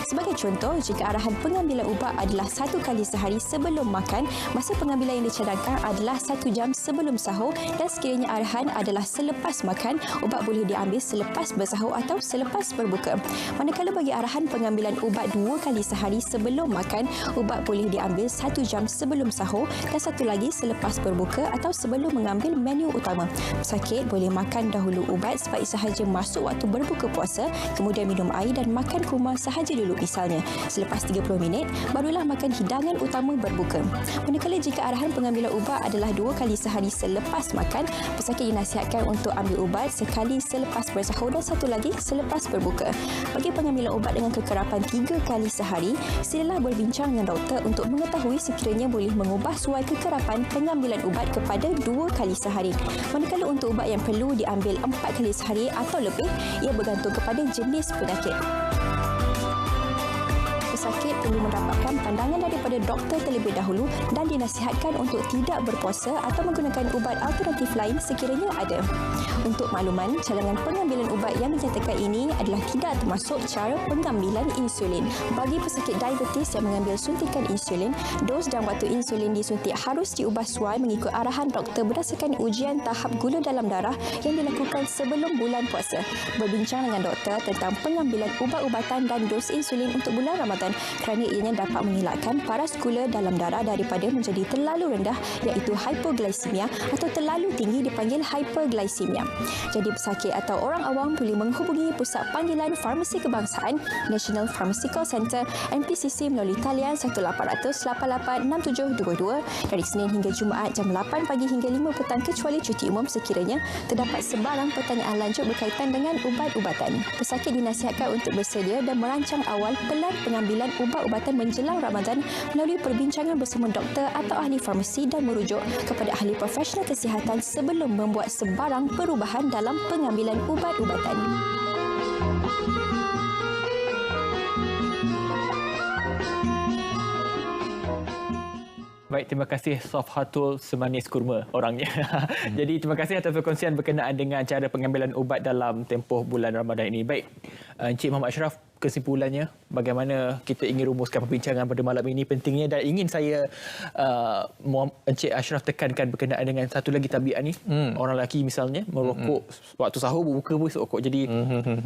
Sebagai contoh, jika arahan pengambilan ubat adalah 1 kali sehari sebelum makan, masa pengambilan yang dicadangkan adalah 1 jam sebelum sahur, dan sekiranya arahan adalah selepas makan, ubat boleh diambil selepas bersahur atau selepas berbuka. Manakala bagi arahan pengambilan ubat 2 kali sehari sebelum makan, ubat boleh diambil 1 jam sebelum sahur dan 1 lagi selepas berbuka atau sebelum mengambil menu utama. Pesakit boleh makan dahulu ubat sebaik sahaja masuk waktu berbuka puasa, kemudian minum air dan makan kurma sahaja dulu misalnya. Selepas 30 minit, barulah makan hidangan utama berbuka. Manakala jika arahan pengambilan ubat adalah 2 kali sehari selepas makan, pesakit dinasihatkan untuk ambil ubat sekali selepas bersahur dan 1 lagi selepas berbuka. Bagi pengambilan ubat dengan kekerapan 3 kali sehari, silalah berbincang dengan doktor untuk mengetahui sekiranya boleh mengubah suai kekerapan pengambilan ubat kepada 2 kali sehari. Manakala untuk ubat yang perlu diambil 4 kali sehari atau lebih, ia bergantung kepada jenis penyakit. Pesakit perlu mendapatkan pandangan daripada doktor terlebih dahulu dan dinasihatkan untuk tidak berpuasa atau menggunakan ubat alternatif lain sekiranya ada. Untuk makluman, cadangan pengambilan ubat yang dinyatakan ini adalah tidak termasuk cara pengambilan insulin. Bagi pesakit diabetes yang mengambil suntikan insulin, dos dan waktu insulin disuntik harus diubah suai mengikut arahan doktor berdasarkan ujian tahap gula dalam darah yang dilakukan sebelum bulan puasa. Berbincang dengan doktor tentang pengambilan ubat-ubatan dan dos insulin untuk bulan Ramadan kerana ianya dapat mengelakkan paras gula dalam darah daripada menjadi terlalu rendah, iaitu hypoglycemia, atau terlalu tinggi dipanggil hyperglycemia. Jadi pesakit atau orang awam boleh menghubungi Pusat Panggilan Farmasi Kebangsaan National Pharmaceutical Centre NPCC melalui talian 18886722 dari Senin hingga Jumaat jam 8 pagi hingga 5 petang kecuali cuti umum sekiranya terdapat sebarang pertanyaan lanjut berkaitan dengan ubat-ubatan. Pesakit dinasihatkan untuk bersedia dan merancang awal pelan pengambilan ubat-ubatan menjelang Ramadan melalui perbincangan bersama doktor atau ahli farmasi dan merujuk kepada ahli profesional kesihatan sebelum membuat sebarang perubahan dalam pengambilan ubat-ubatan. Baik, terima kasih Sofhatul semanis kurma orangnya. Jadi terima kasih atas perkongsian berkenaan dengan cara pengambilan ubat dalam tempoh bulan Ramadan ini. Baik, Encik Muhammad Ashraf, kesimpulannya bagaimana kita ingin rumuskan perbincangan pada malam ini pentingnya, dan ingin saya Encik Ashraf tekankan berkenaan dengan satu lagi tabiat ni. Orang lelaki misalnya merokok waktu sahur, berbuka pun rokok. Jadi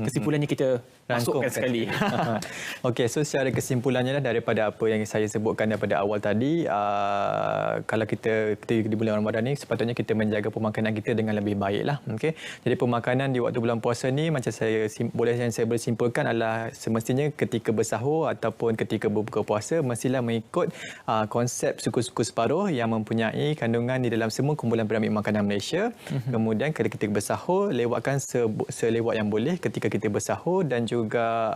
kesimpulannya kita masukkan sekali. Okey, so secara kesimpulannya daripada apa yang saya sebutkan daripada awal tadi, kalau kita di bulan Ramadan ni sepatutnya kita menjaga pemakanan kita dengan lebih baiklah. Okey. Jadi pemakanan di waktu bulan puasa ni macam saya boleh simpulkan adalah semestinya ketika bersahur ataupun ketika berbuka puasa mestilah mengikut konsep suku-suku separuh yang mempunyai kandungan di dalam semua kumpulan piramid makanan Malaysia. Kemudian ketika bersahur, lewatkan selewat yang boleh ketika kita bersahur, dan juga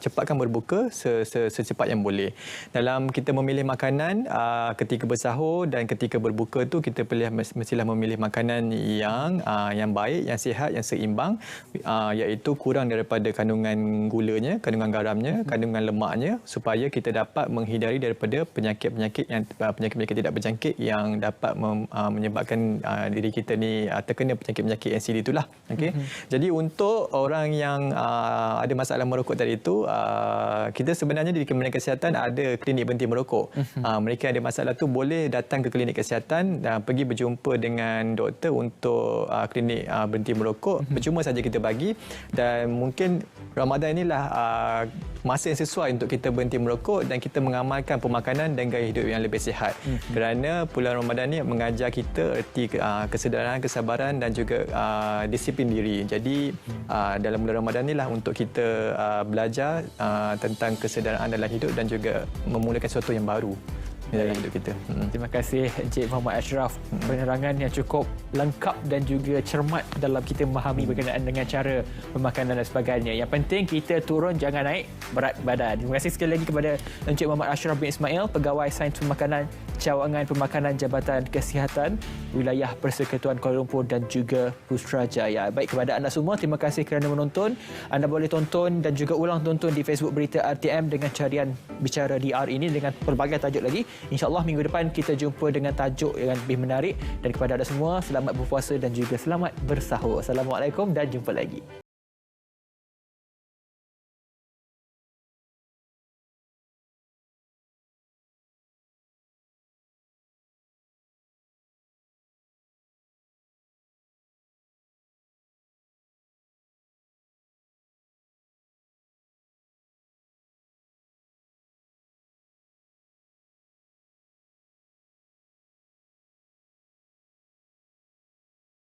cepatkan berbuka secepat yang boleh. Dalam kita memilih makanan ketika bersahur dan ketika berbuka tu, kita mestilah memilih makanan yang baik, yang sihat, yang seimbang, iaitu kurang daripada kandungan gula gulanya, kandungan garamnya, kandungan lemaknya supaya kita dapat menghindari daripada penyakit-penyakit tidak berjangkit yang dapat menyebabkan diri kita ni terkena penyakit-penyakit NCD itulah. Okey. Jadi untuk orang yang ada masalah merokok tadi itu, kita sebenarnya di Kementerian Kesihatan ada klinik berhenti merokok. Mereka ada masalah tu boleh datang ke klinik kesihatan dan pergi berjumpa dengan doktor untuk klinik berhenti merokok. Percuma saja kita bagi, dan mungkin Ramadan inilah masa yang sesuai untuk kita berhenti merokok dan kita mengamalkan pemakanan dan gaya hidup yang lebih sihat. Kerana bulan Ramadan ni mengajar kita erti kesedaran, kesabaran dan juga disiplin diri. Jadi dalam bulan Ramadan inilah untuk kita belajar tentang kesedaran dalam hidup dan juga memulakan sesuatu yang baru dalam hidup kita. Terima kasih Encik Muhammad Ashraf, penerangan yang cukup lengkap dan juga cermat dalam kita memahami berkenaan dengan cara pemakanan dan sebagainya. Yang penting kita turun, jangan naik berat badan. Terima kasih sekali lagi kepada Encik Muhammad Ashraf bin Ismail, Pegawai Sains Pemakanan Cawangan Pemakanan Jabatan Kesihatan Wilayah Persekutuan Kuala Lumpur dan juga Putrajaya. Baik, kepada anda semua, terima kasih kerana menonton. Anda boleh tonton dan juga ulang tonton di Facebook Berita RTM dengan carian Bicara DR ini dengan pelbagai tajuk lagi. InsyaAllah minggu depan kita jumpa dengan tajuk yang lebih menarik. Dan kepada anda semua, selamat berpuasa dan juga selamat bersahur. Assalamualaikum dan jumpa lagi.